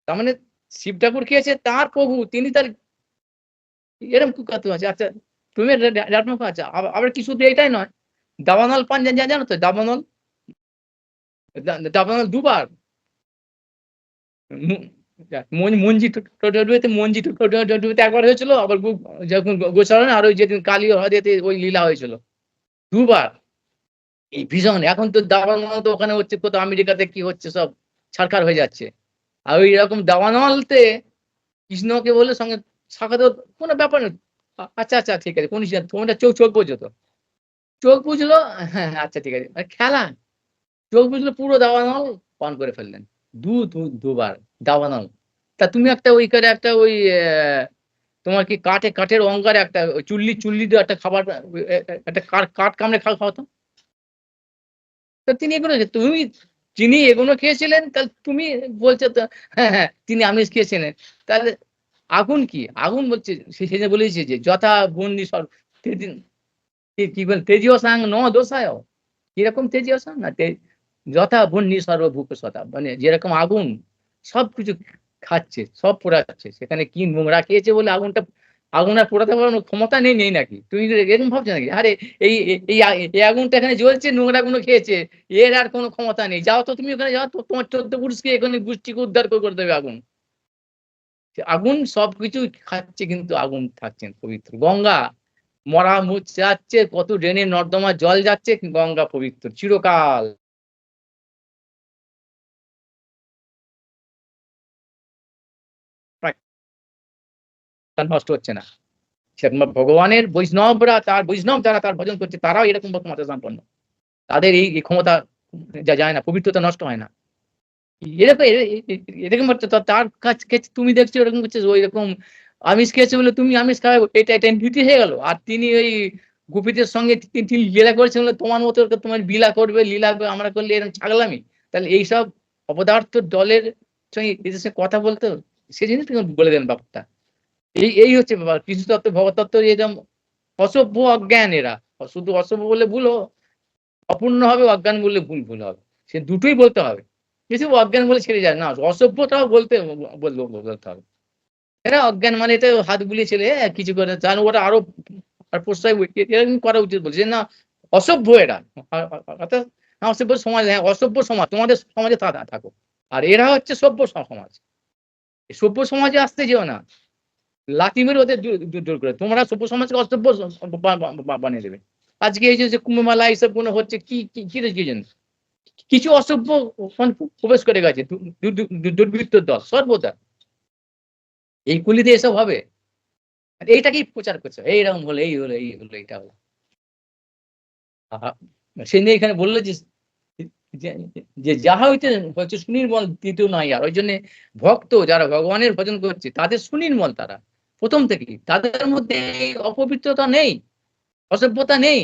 তার মানে শিব ঠাকুর খেয়েছে তার প্রভু তিনি তার এরকম কথা আছে। আচ্ছা তুমি রাডমম খাও আচ্ছা আবার কি শুধু এটাই নয়। দাবানল পান জানো তো দাবানল? দাবানল ২ বার। মু মঞ্জি টোটোডুবিতে মঞ্জি টোটোডুবিতে একবার হয়েছিল আবার যখন গোচারণে আর ওই যেদিন কালী হরিয়াতে ওই লীলা হয়েছিল। ২ বার। এই ভীষণ এখন তো দাবানল তো ওখানে হচ্ছে কোথাও আমেরিকাতে কি হচ্ছে সব ছারখার হয়ে যাচ্ছে। আর ওই রকম দাবানলতে কৃষ্ণকে বললে সঙ্গে সাক্ষাৎ কোনো ব্যাপার না। আচ্ছা ঠিক আছে কোন তোমাদের চোখ বুঝো তো। চোখ বুঝলো হ্যাঁ, আচ্ছা ঠিক আছে। খেলা চোখ বুঝলো পুরো দাবানল পান করে ফেললেন। ২ বার দাবানল। তা তুমি একটা ওই করে একটা ওই তোমার কি কাঠের অঙ্গারে একটা ওই চুল্লি দিয়ে একটা খাবার একটা কাঠ কামড়ে খাও তো। তো তিনি এগুলো যিনি এগুলো খেয়েছিলেন তাহলে তুমি বলছো তো হ্যাঁ, তিনি আমিষ খেয়েছিলেন। তাহলে আগুন কি? আগুন বলছে সেদিন বলেছে যে যথা বহ্নি তেজি কি বলে তেজীয়সাং ন দোষায়। কিরকম তেজীয়সাং? না যথা বহ্নি সর্বভূত সদা মানে যেরকম আগুন সবকিছু খাচ্ছে, সব পোড়াচ্ছে। সেখানে কি নোংরা খেয়েছে বলে আগুন আর পোড়াতে পারার ক্ষমতা নেই নাকি? তুমি এরকম ভাবছো নাকি? আরে এই এই আগুনটা এখানে জ্বলছে নোংরাগুলো খেয়েছে। এর আর কোনো ক্ষমতা নেই। যাও তো তুমি ওখানে যাও তো তোমার ১৪ পুরুষকে এখানে গোষ্ঠীকে উদ্ধার করে দেবে আগুন। আগুন সবকিছু খাচ্ছে কিন্তু আগুন থাকছেন পবিত্র। গঙ্গা মরা যাচ্ছে কত ড্রেনে নর্দমার জল যাচ্ছে গঙ্গা পবিত্র চিরকাল। তা নষ্ট হচ্ছে না। সেরকম ভগবানের বৈষ্ণব যারা তার ভজন করছে তারাও এরকম ক্ষমতা সম্পন্ন। তাদের এই ক্ষমতা যায় না। পবিত্রতা নষ্ট হয় না। এরকম এরকম হচ্ছে তার কাছে তুমি দেখছো এরকম করছে ঐরকম আমিষ খেয়েছে বলে তুমি আমিষ খাবে এটা নীতি হয়ে গেল। আর তিনি ওই গোপীদের সঙ্গে তিনি লীলা করেছেন বলে তোমার মতো তোমার লীলা করবে আমরা করলে এরকম ছাগলামি। তাহলে এইসব অপদার্থ দলের সঙ্গে এদের সঙ্গে কথা বলতে সেজন্য তিনি বলে দেন ব্যাপারটা। এই হচ্ছে ব্যাপার। কৃষ্ণ তত্ত্ব, ভগবত তত্ত্ব এরকম অসভ্য অজ্ঞান এরা। শুধু অসভ্য বললে ভুল অপূর্ণ হবে, অজ্ঞান বললে ভুল হবে। সে দুটোই বলতে হবে। কিছু অজ্ঞান বলে ছেড়ে যায় না। অসভ্যটাও বলতে হবে। এরা অজ্ঞান মানে এটা হাত বুলিয়ে ছেলে কিছু করে তাহলে ওটা আরো প্রশ্রয় এরকম করা উচিত বলছে না অসভ্য এরা। অর্থাৎ অসভ্য সমাজ হ্যাঁ অসভ্য সমাজ তোমাদের সমাজে থাকো। আর এরা হচ্ছে সভ্য সমাজ। সভ্য সমাজে আসতে যেও না, লাথি মেরে ওদের দূর করে। তোমরা সভ্য সমাজকে অসভ্য বানিয়ে দেবে। আজকে এই যে কুম্ভ মেলা এইসব গুলো হচ্ছে কি জন্য? কিছু অসভ্য প্রবেশ করে গেছে, দুর্বৃত্ত দল সর্বদা। এই কুলিতে এসব হবে, এইটাকেই প্রচার করছে, এইরকম হলো, এই হলো, এই হলো, এইটা হলো। সে নিয়ে এখানে বললো যে যাহা হচ্ছে সুনির্মল দ্বিতীয় নাই আর। ওই জন্য ভক্ত যারা ভগবানের ভজন করছে তাদের সুনির্মল, তারা প্রথম থেকেই তাদের মধ্যে অপবিত্রতা নেই, অসভ্যতা নেই,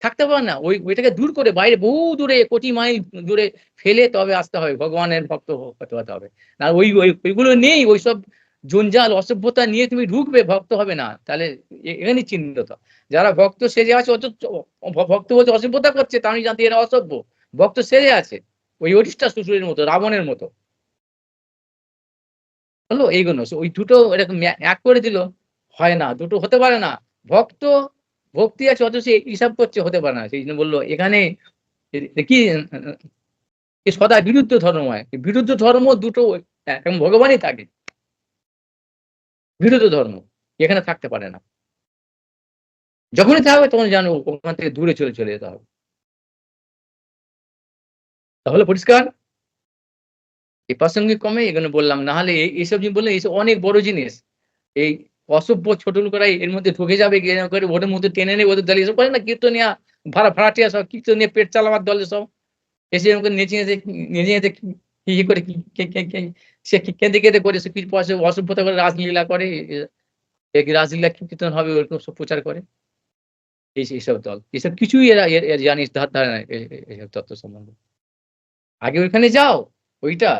থাকতে পারে না। ওইটাকে দূর করে বাইরে বহু দূরে কোটি মাইল দূরে ফেলে তবে আসতে হবে, ভগবানের ভক্ত হতে হবে। না ওইগুলো নেই, ওইসব জঞ্জাল অসভ্যতা নিয়ে তুমি ঢুকবে, ভক্ত হবে না। তাহলে এখানে চিহ্নিত। যারা ভক্ত সেজে আছে অথচ ভক্ত বলছে অসভ্যতা করছে, তা আমি জানতে এরা অসভ্য। ভক্ত সেজে আছে ওই অরিষ্টা শ্বশুরের মতো, রাবণের মতো। হলো এইগুলো ওই দুটো এরকম এক করে দিল, হয় না, দুটো হতে পারে না। ভক্ত ভক্তি আছে অথচ হিসাব করছে, হতে পারে না। সেই জন্য বললো এখানে কি সদা বিরুদ্ধ ধর্ম হয়, বিরুদ্ধ ধর্ম দুটো এখন ভগবানই থাকে, বিরুদ্ধ ধর্ম এখানে থাকতে পারে না। যখনই থাকবে তখন জানো ওখান থেকে দূরে চলে যেতে হবে। তাহলে পরিষ্কার এই প্রাসঙ্গিক কমে এখানে বললাম, না হলে এইসব জিনিস বললে এইসব অনেক বড় জিনিস। এই অসভ্য ছোট লোকেরাই এর মধ্যে ঢুকে যাবে, গিয়ে করে ওদের মধ্যে টেনে নেবে, ওদের দল এসব করে না, কীর্তনিয়া ভাড়াটিয়া সব কীর্তনিয়া পেট চালাবার দলে সব এসে এরকম নেচে নেচে নেচে কি করে সে কেঁদে কেঁদে করে সে কিছু পয়সা অসভ্যতা করে রাসলীলা করে, রাসলীলা কীর্তন হবে ওরকম সব প্রচার করে। এইসব দল এসব কিছুই এরা জানিস ধার নাই এইসব তত্ত্ব সম্বন্ধে। আগে ওইখানে যাও, ওইটা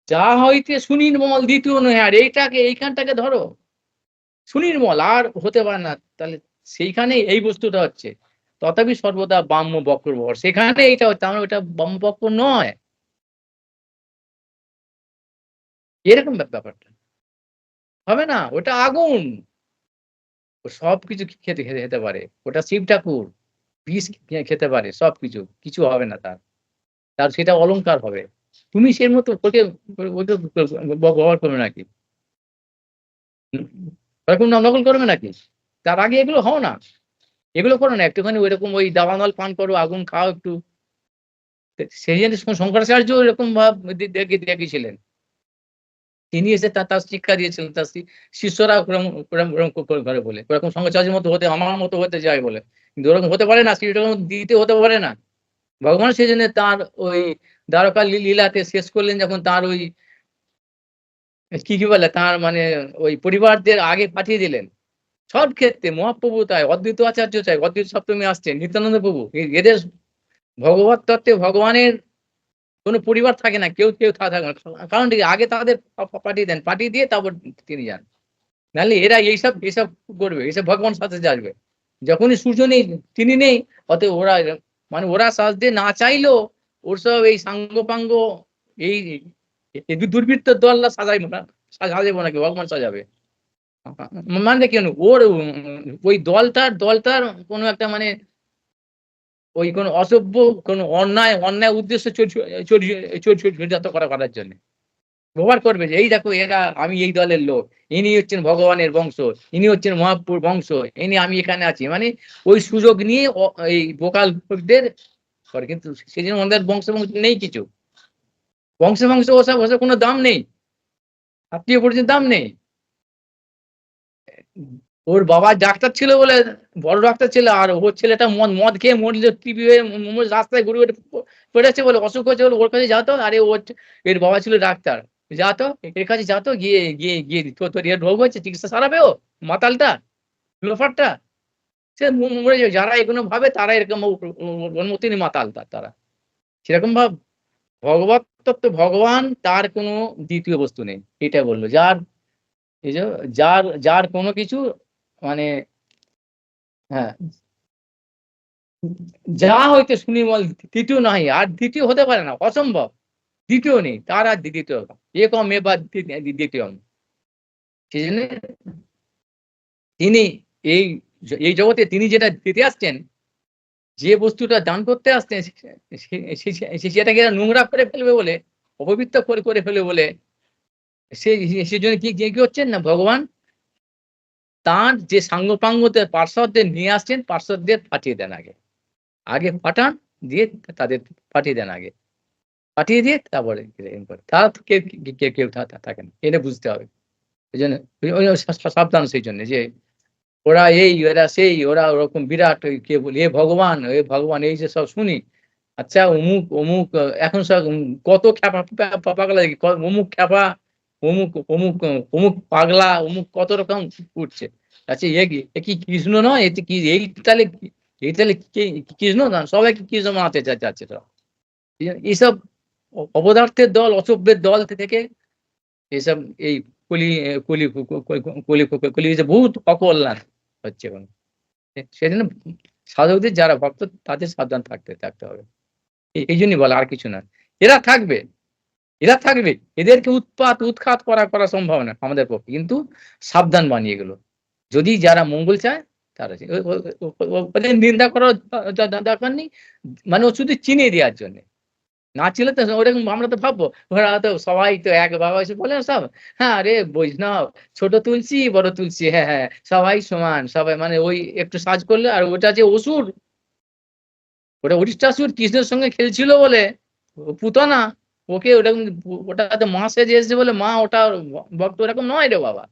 যা হইতে সুনির্মল দ্বিতীয় নয় আর, এইটাকে এইখানটাকে ধরো সুনির্মল আর হতে পারে না। তাহলে সেইখানে এই বস্তুটা হচ্ছে তথাপি সর্বদা বাম্য বক্র বর, সেখানে এইটা হচ্ছে, আমরা ওইটা বাম্য বক্র নয়, এরকম ব্যাপারটা হবে না। ওটা আগুন, ও সবকিছু খেতে খেতে খেতে পারে। ওটা শিব ঠাকুর বিষ খেতে পারে, সবকিছু, কিছু হবে না তার, তার সেটা অলংকার হবে। তুমি সেই মতো ওকে ওকে ব্যবহার করবে নাকি? ওরকম নকল করবে নাকি? তার আগে এগুলো হও না, এগুলো করো না, একটুখানি ওইরকম ওই দাবানল পান করো, আগুন খাও একটু। সেই জন্য শঙ্করাচার্য এরকম ভাব দেখিয়েছিলেন। তিনি এসে তার শিক্ষা দিয়েছিলেন, তার শিষ্যরা ওরকম ওরকম ওরকম করে বলে, ওরকম শঙ্করাচার্যের মতো হতে, আমার মতো হতে যায় বলে, কিন্তু ওরকম হতে পারে না, সেরকম দিতে হতে পারে না। ভগবান সেই জন্য তার ওই দ্বারকা লীলাতে শেষ করলেন যখন, তার ওই কি বলে তার মানে ওই পরিবারদের আগে পাঠিয়ে দিলেন। সব ক্ষেত্রে মহাপ্রভু তাই, অদ্বৈত আচার্য চাই, অদ্বৈত সপ্তমী আসছেন, নিত্যানন্দ প্রভু, এদের ভগবত তত্ত্বে ভগবানের কোনো পরিবার থাকে না, কেউ থাকে না। কারণ কি আগে তাদের পাঠিয়ে দেন, পাঠিয়ে দিয়ে তারপর তিনি যান। নাহলে এরা এইসব করবে, এইসব ভগবান সাথে আসবে। যখনই সূর্য নেই, তিনি নেই, অতএব ওরা মানে ওরা সাজতে না চাইলেও ওর সব এই সাঙ্গ এই দুর্বৃত্তের দলরা সাজাবে নাকি, ভগবান সাজাবে। মানে কেন ওর ওই দলটার কোনো একটা মানে ওই কোনো অসভ্য কোনো অন্যায় উদ্দেশ্য চরিতার্থ করার জন্য ব্যবহার করবে, যে এই দেখো এরা, আমি এই দলের লোক, ইনি হচ্ছেন ভগবানের বংশ, ইনি হচ্ছেন মহাপুর বংশ, ইনি, আমি এখানে আছি, মানে ওই সুযোগ নিয়ে এই বোকাল লোকদের করে। কিন্তু সেই জন্য আমাদের বংশ নেই কিছু, বংশ ওসব কোনো দাম নেই, আত্মীয় পরিচয়ের দাম নেই। ওর বাবা ডাক্তার ছিল বলে, বড় ডাক্তার ছিল, আর ওর ছেলেটা মদ খেয়ে মরলে, টিভি হয়ে রাস্তায় ঘুরে পড়ে আছে বলে, অসুখ হয়েছে বলে ওর কাছে যাতো। আরে এর বাবা ছিল ডাক্তার, যাতো এর কাছে যাতো, গিয়ে গিয়ে গিয়ে তোর এর রোগ হয়েছে, চিকিৎসা সারাবে ও মাতালটা, লোফারটা। সে মরে যাবে। যারা এগুলো ভাবে তারা এরকম ওর মতনই মাতাল, তারা সেরকম ভাব। ভগবত তত্ত্ব ভগবান, তার কোনো দ্বিতীয় বস্তু নেই, এটা বললো। এই যে যার কোনো কিছু মানে, হ্যাঁ, যা হইতে সুনির্মল তৃতীয় নয় আর, দ্বিতীয় হতে পারে না, অসম্ভব। দ্বিতীয় নেই তার, আর দ্বিতীয় একম এবার দ্বিতীয়। সেই জন্য তিনি এই এই জগতে তিনি যেটা দিতে আসছেন, যে বস্তুটা দান করতে আসছেন, সেটাকে নোংরা করে ফেলবে বলে অপবিত্র করে ফেলে বলে সেই জন্য কি হচ্ছেন না, ভগবান তার যে সাঙ্গপাঙ্গতে পার্শ্বদের নিয়ে আসছেন, পার্শ্বদের পাঠিয়ে দেন আগে আগে পাঠান, দিয়ে তাদের পাঠিয়ে দেন আগে, পাঠিয়ে দিয়ে তারপরে তারা কেউ থাকে না, এটা বুঝতে হবে। এই জন্য সাবধান, সেই জন্য যে ওরা এই ওরা সেই, ওরা ওরকম বিরাট কে বলি এ ভগবান এই যে সব শুনি, আচ্ছা অমুক অমুক এখন সব কত খ্যাপা পাগলা দেখি, অমুক খ্যাপা, অমুক অমুক পাগলা, অমুক কত রকম উঠছে। আচ্ছা এ কি কৃষ্ণ নয়, এতে কি এই তাহলে কৃষ্ণ না, সবাই কৃষ্ণ মানাতে যাচ্ছে সব। এইসব অপদার্থের দল, অসভ্যের দল থেকে এইসব এই কলি কলি কলি কলি যে বহুত অকল্যাণ হচ্ছে এখন। সেজন্য সাধকদের যারা ভক্ত তাদের সাবধান থাকতে হবে, এই জন্যই বলা, আর কিছু না। এরা থাকবে, এদেরকে উৎখাত করা সম্ভব না আমাদের পক্ষে, কিন্তু সাবধান বানিয়ে গেল। যদি যারা মঙ্গল চায় তারা ওদের নিন্দা করার দরকার নেই, মানে ও শুধু চিনিয়ে দেওয়ার জন্য। না ছিল তো ওরকম আমরা তো ভাববো ওরা তো সবাই তো এক বাবা এসে বলে না সব, হ্যাঁ রে বৈষ্ণব, ছোট তুলসী বড় তুলসী, হ্যাঁ হ্যাঁ সবাই সমান, সবাই মানে ওই একটু সাজ করলে। আর ওটা যে অসুর, ওটা অরিষ্টাসুর কৃষ্ণের সঙ্গে খেলছিল বলে পুতনা, ওকে ওটাতে মা সেজে এসেছে বলে মা ওটা ভক্ত, এরকম নয় রে বাবা।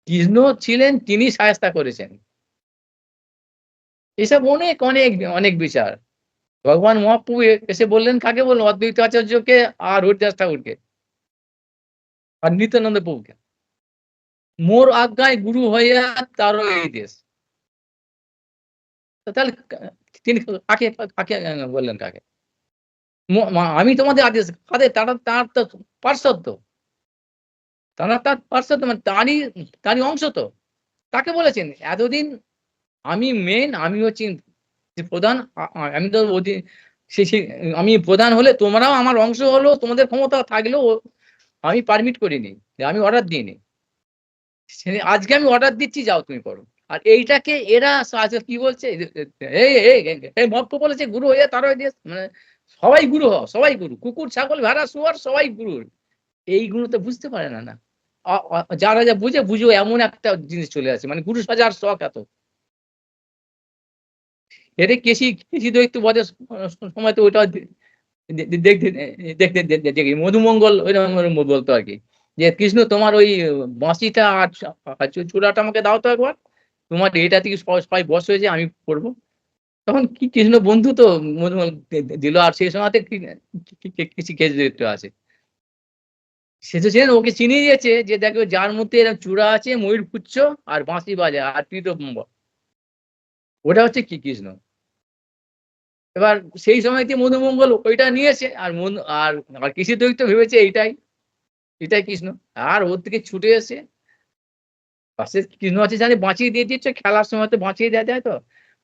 কৃষ্ণ ছিলেন, তিনি সায়স্তা করেছেন। এসব অনেক অনেক অনেক বিচার। ভগবান মহাপ্রভু এসে বললেন, কাকে বললেন? অদ্বৈত আচার্যকে আর হরিদাস ঠাকুরকে আর নিত্যানন্দ প্রভুকে, মোর আজ্ঞায় গুরু হইয়া তারও এই দেশ। তাহলে তিনি কাকে কাকে বললেন, কাকে? আমি তোমাদের আদেশ, কাদের? তার তো পার্শ্বদ, তার পার্শ্বদ, মানে তারই অংশ তো, তাকে বলেছেন এতদিন আমি মেন, আমি হচ্ছি প্রধান, আমি তো আমি প্রধান হলে তোমরাও আমার অংশ হলো, তোমাদের ক্ষমতা থাকলেও আমি পারমিট করিনি, আমি অর্ডার দিইনি। আজকে আমি অর্ডার দিচ্ছি, যাও তুমি করো। আর এইটাকে এরা কি বলছে, এই মক্ক বলেছে গুরু হয়ে তারা মানে সবাই গুরু হও, সবাই গুরু, কুকুর ছাগল ভেড়া শুয়ার সবাই গুরু। এইগুলো তো বুঝতে পারে না। না যারা যা বুঝো এমন একটা জিনিস চলে আসে, মানে গুরু সাজার শখ এত। এদের কেশি দৈত্য বধের সময় তো ওইটা দেখতে দেখি মধুমঙ্গল ওইরকম বলতো আর কি, যে কৃষ্ণ তোমার ওই বাঁশিটা আর চূড়াটা আমাকে দাও তো একবার, তোমার এটা থেকে সবাই বস হয়েছে, আমি পড়বো। তখন কি কৃষ্ণ বন্ধু তো মধুমঙ্গল দিল, আর সেই সময়তে কিছু কেশ আছে, সে তো ছিলেন, ওকে চিনিয়ে দিয়েছে যে দেখো যার মধ্যে এরকম চূড়া আছে, ময়ূর পুচ্ছ আর বাঁশি বাজে আর পীতম্ব, ওটা হচ্ছে কি কৃষ্ণ। এবার সেই সময়তে মধুমঙ্গল ওইটা নিয়েছে, আর আর কৃষি দৈত্য ভেবেছে এটাই কৃষ্ণ, আর ওর থেকে ছুটে এসে পাশে কৃষ্ণ আছে জানি বাঁচিয়ে দিয়ে দিচ্ছে, খেলার সময় তো বাঁচিয়ে দেওয়া যায় তো,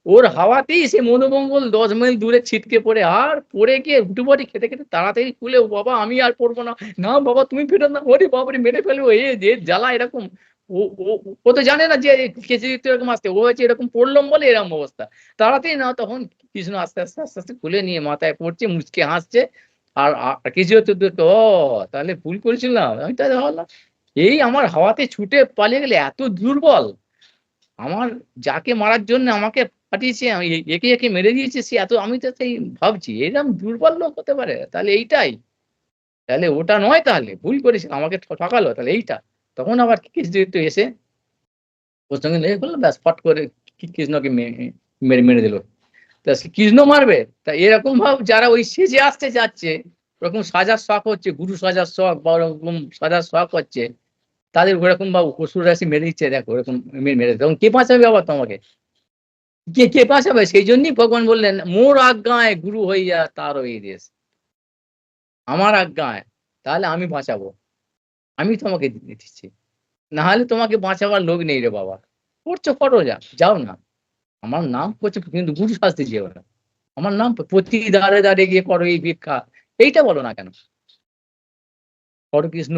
ওর হাওয়াতেই সে মধুমঙ্গল 10 মাইল দূরে ছিটকে পড়ে, আর পড়ে গিয়ে হুটুপাটি খেতে খেতে তাড়াতাড়ি খুলে, ও বাবা আমি আর পড়বো না, না বাবা তুমি ফেরত না, ওরে বাবারে মেরে ফেলবো, যে জ্বালা এরকম। ও ও ও তো জানে না যে কেঁচে দিতে এরকম আসতে, ও হচ্ছে এরকম পড়লাম বলে এরকম অবস্থা। তাড়াতাড়ি না, তখন কৃষ্ণ আস্তে আস্তে আস্তে আস্তে খুলে নিয়ে মাথায় পড়ছে, মুচকে হাসছে। আর কিছু হচ্ছে, ও তাহলে ভুল করেছিলাম আমি, তাহলে ভাবলাম এই আমার হাওয়াতে ছুটে পালিয়ে গেলে, এত দুর্বল, আমার যাকে মারার জন্য আমাকে পাঠিয়েছে, আমি একে একে মেরে দিয়েছে সে এত, আমি তো সেই ভাবছি এরকম দুর্বল লোক হতে পারে, তাহলে এইটাই, তাহলে ওটা নয়, তাহলে ভুল করেছে আমাকে ঠকালো, তাহলে এইটা। তখন আবার কৃষ্ণ একটু এসে ওর সঙ্গে লেগে করলো, ব্যাস ফট করে কৃষ্ণকে মেরে মেরে দিল। তা কৃষ্ণ মারবে, তা এরকম ভাব যারা ওই সেজে আসতে যাচ্ছে, ওরকম সাজার শখ হচ্ছে, গুরু সাজার শখ বা ওরকম সাজার শখ হচ্ছে, তাদের ওরকম বা অসুর রাশি মেরে দিচ্ছে, দেখো ওরকম মেরে, তখন কে বাঁচাবে আবার তোমাকে? কে বাঁচাবে? সেই জন্যই ভগবান বললেন, মোর আজ্ঞায় গুরু হইয়া তার ওই দেশ, আমার আজ্ঞায়, তাহলে আমি বাঁচাবো, আমি তোমাকে দিচ্ছি, না হলে তোমাকে বাঁচাবার লোক নেই রে বাবা। করছো করো, যাও না, আমার নাম করছো, কিন্তু গুরু শাস্তি যেও না, আমার নাম প্রতি দ্বারে দ্বারে গিয়ে করো এই ভিক্ষা, এইটা বলো না কেন? করো কৃষ্ণ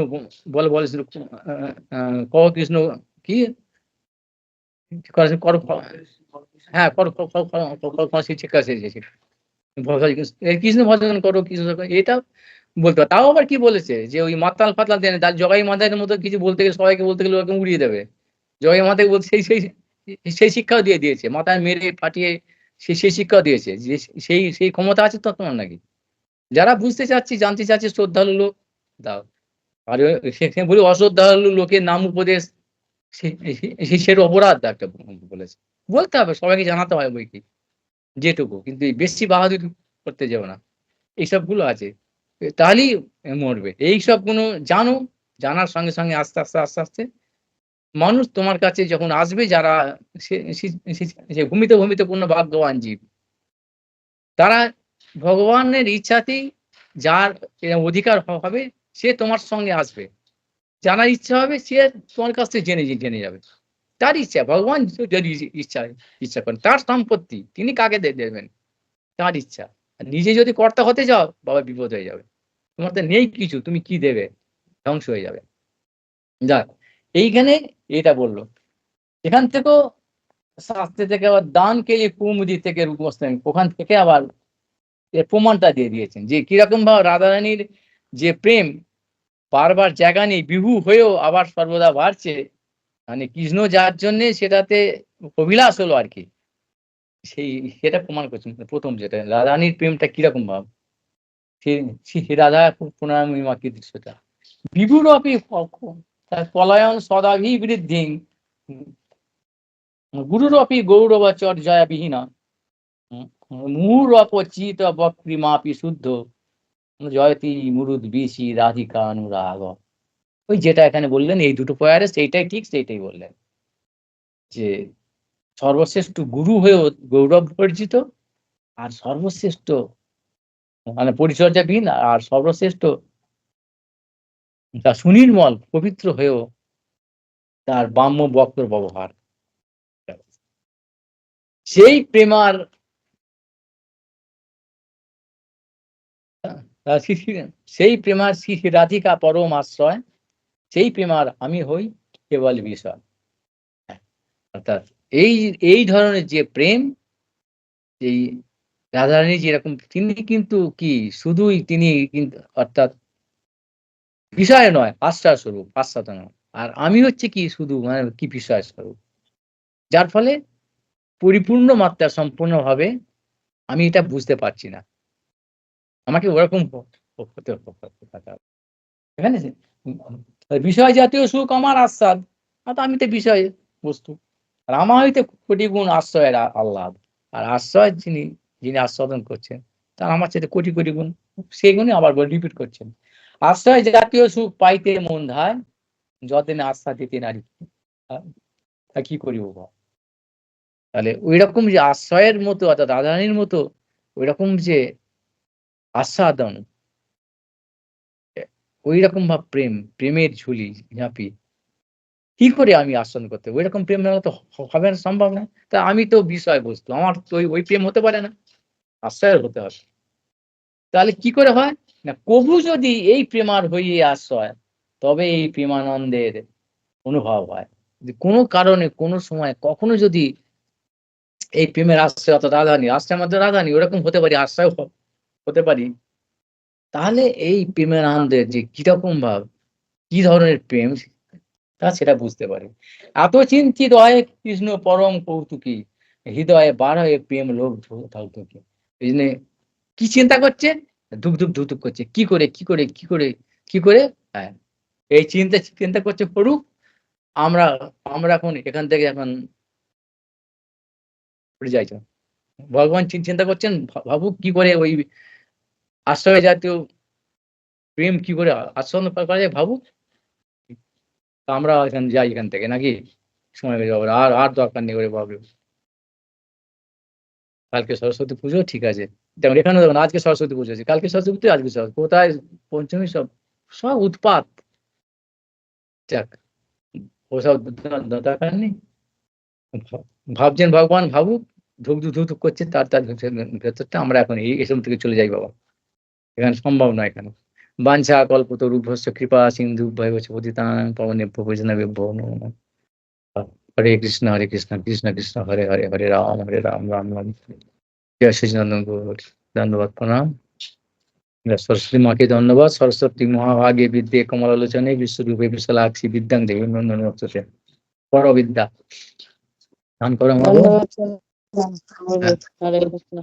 বল বলে কর কৃষ্ণ কি করো, হ্যাঁ করো শিক্ষা কৃষ্ণ ভজন করো, কৃষ্ণ, এটা বলতে পারে। তাও আবার কি বলেছে যে ওই মাতাল ফাতাল দেয় না, তার জগাই মাতালের মতো কিছু বলতে গেলে, সবাইকে বলতে গেলে ওরকম উড়িয়ে দেবে। জগাই মাতাল বলতে সেই শিক্ষাও দিয়ে দিয়েছে, মাথায় মেরে ফাটিয়ে সেই শিক্ষাও দিয়েছে যে সেই ক্ষমতা আছে তো তোমার নাকি? যারা বুঝতে চাচ্ছি, জানতে চাচ্ছি, শ্রদ্ধালু লোক দাও। আর সেখানে বলি অশ্রদ্ধালু লোকের নাম উপদেশ, সেটা অপরাধ একটা বলেছে। বলতে হবে, সবাইকে জানাতে হয় বইকি, যেটুকু। কিন্তু এই বেশি বাহাদুরি করতে যেও না। এইসবগুলো আছে। তাহলেই মরবে। এইসবগুলো জানো, জানার সঙ্গে, সঙ্গে আস্তে, আস্তে মানুষ তোমার কাছে যখন আসবে, যারা সে সে সে সে ভূমিতে পূর্ণ ভাগ্যবান জীব, তারা ভগবানের ইচ্ছাতেই, যার অধিকার হবে, সে তোমার সঙ্গে আসবে। জানার ইচ্ছা হবে, সে তোমার কাছ থেকে জেনে যাবে। তার ইচ্ছা, ভগবান যদি ইচ্ছা করেন, তার সম্পত্তি তিনি কাকে দেবেন? তার ইচ্ছা। আর নিজে যদি কর্তা হতে যাও, বাবা বিপদ হয়ে যাবে। তোমার তো নেই কিছু, তুমি কি দেবে? ধ্বংস হয়ে যাবে। যাক, এইখানে এটা বলল। এখান থেকেও শাস্ত্রে থেকে আবার দানকে যে কুমুদি থেকে রূপস্থান, ওখান থেকে আবার এর প্রমাণটা দিয়ে দিয়েছেন যে কিরকম ভাবে রাধারানীর যে প্রেম বারবার জায়গা নেই, বিভু হয়েও আবার সর্বদা বাড়ছে। মানে কৃষ্ণ যার জন্যে সেটাতে অভিলাষ হলো আর কি। সেই সেটা প্রমাণ করছেন। প্রথম যেটা রাধারানীর প্রেমটা কিরকম ভাব, সে সে রাধা প্রণামী দৃশ্যটা বিভুরপি পলায়ন সদাভিবৃদ্ধিং গুরুরপি গৌরবচর্যায় বিহীনা মুহুরপচিত বক্রিমাপি শুদ্ধ জয়তি মুরুদ্বিষি রাধিকা অনুরাগ। ওই যেটা এখানে বললেন, এই দুটো পয়ারে সেইটাই ঠিক, সেইটাই বললেন যে সর্বশ্রেষ্ঠ গুরু হয়েও গৌরব বর্জিত, আর সর্বশ্রেষ্ঠ মানে পরিচর্যাবিহীন, আর সর্বশ্রেষ্ঠ তা সুনির্মল পবিত্র হয়েও তার বাম্য বক্র ব্যবহার। সেই প্রেমার সেই প্রেমার শ্রী শ্রী রাধিকা পরম আশ্রয়, সেই প্রেমার আমি হই কেবল বিষয়। অর্থাৎ এই এই ধরনের যে প্রেম, এই রাধারানী যেরকম, তিনি কিন্তু কি শুধুই তিনি কিন্তু, অর্থাৎ বিষয় নয়, আশ্রয় স্বরূপ, আশ্বাদ নয়। আর আমি হচ্ছে কি শুধু মানে কি বিষয় স্বরূপ, যার ফলে পরিপূর্ণ মাত্রা সম্পূর্ণভাবে আমি এটা বুঝতে পারছি না। আমাকে ওরকম হতে হবে। এখানে বিষয় জাতীয় সুখ আমার আস্বাদ, আমি তো বিষয় বস্তু। আর আমার হইতে কোটি গুণ আশ্রয়ের আহ্লাদ। আর আশ্রয় যিনি যিনি আস্বাদন করছেন, তার আমার চাইতে কোটি কোটি গুণ। সেই গুণই আবার রিপিট করছেন। আশ্রয় জাতীয় সুখ পাইতে মন ধায়, যতদিনে আস্থা দিতে নারী কি করিব। তাহলে ওই রকম যে আশ্রয়ের মতো, অর্থাৎ রাধারানীর মতো ওই রকম যে আস্বাদন, ওই রকম ভাব প্রেমের ঝুলি ঝাঁপি কি করে আমি আস্বাদন করতে, ওই রকম প্রেম তো হবে না, সম্ভব না। তা আমি তো বিষয় বস্তু, আমার তো ওই প্রেম হতে পারে না, আশ্রয়ের হতে হবে। তাহলে কি করে হয় না, কবু যদি এই প্রেমার হইয়ে আশ্রয়, তবে এই প্রেমানন্দের অনুভব হয়। যে কোনো কারণে কোনো সময় কখনো যদি এই প্রেমের আশ্রয়, অর্থাৎ রাধারানী আশ্রয়ের মধ্যে রাধারানী ওরকম হতে পারি, আশ্রয় হতে পারি, তাহলে এই প্রেমের আনন্দের যে কিরকম ভাব, কি ধরনের প্রেম, তা সেটা বুঝতে পারি। এত চিন্তিত হয় কৃষ্ণ পরম কৌতুকী, হৃদয়ে বার হয়ে প্রেম লোভ ধৌতকী। এই জন্য কি চিন্তা করছে, ধুক ধুক ধুক ধুক করছে, কি করে। হ্যাঁ, এই চিন্তা করছে করুক। আমরা আমরা এখন এখান থেকে এখন উঠে যাই তো। ভগবান চিন্তা করছেন, ভাবুক কি করে ওই আশ্রয় জাতীয় প্রেম কি করে আস্বাদন করা যায়, ভাবুক। আমরা এখান যাই এখান থেকে নাকি, সময় হয়ে যাবে, আর আর দরকার নেই ওরে বাবু। কালকে সরস্বতী পুজো, ঠিক আছে। যেমন এখানে দেখুন, আজকে সরস্বতী পুজো আছে, কালকে সরস্বতী পুজো, আজকে সরস্বতী, কোথায় পঞ্চমী, সব সব উৎপাত। যাক, ওসব দরকার নেই। ভাবছেন ভগবান ভাবুক, ধুক করছে, তার ভেতরটা। আমরা এখন এসব থেকে চলে যাই বাবা, এখানে সম্ভব নয়। এখানে বাঞ্ছা কল্পতরুভ্যশ্চ কৃপা সিন্ধু ভয়বচ পতিতানাং পাবনেভ্যো বৈষ্ণবেভ্যো নমো নমঃ। হরে কৃষ্ণ কৃষ্ণ কৃষ্ণ হরে হরে, হরে রাম রাম রাম। জয় সচিদানন্দ গৌর। ধন্যবাদ, প্রণাম। সরস্বতী মাকে ধন্যবাদ। সরস্বতী মহাভাগে বিদ্যে কমলালোচনে বিশ্বরূপে বিশালাক্ষী বিদ্যাং দেবী নন্দনমস্তকে। পর বিদ্যা দান করো মাগো। ধন্যবাদ। হরে কৃষ্ণ।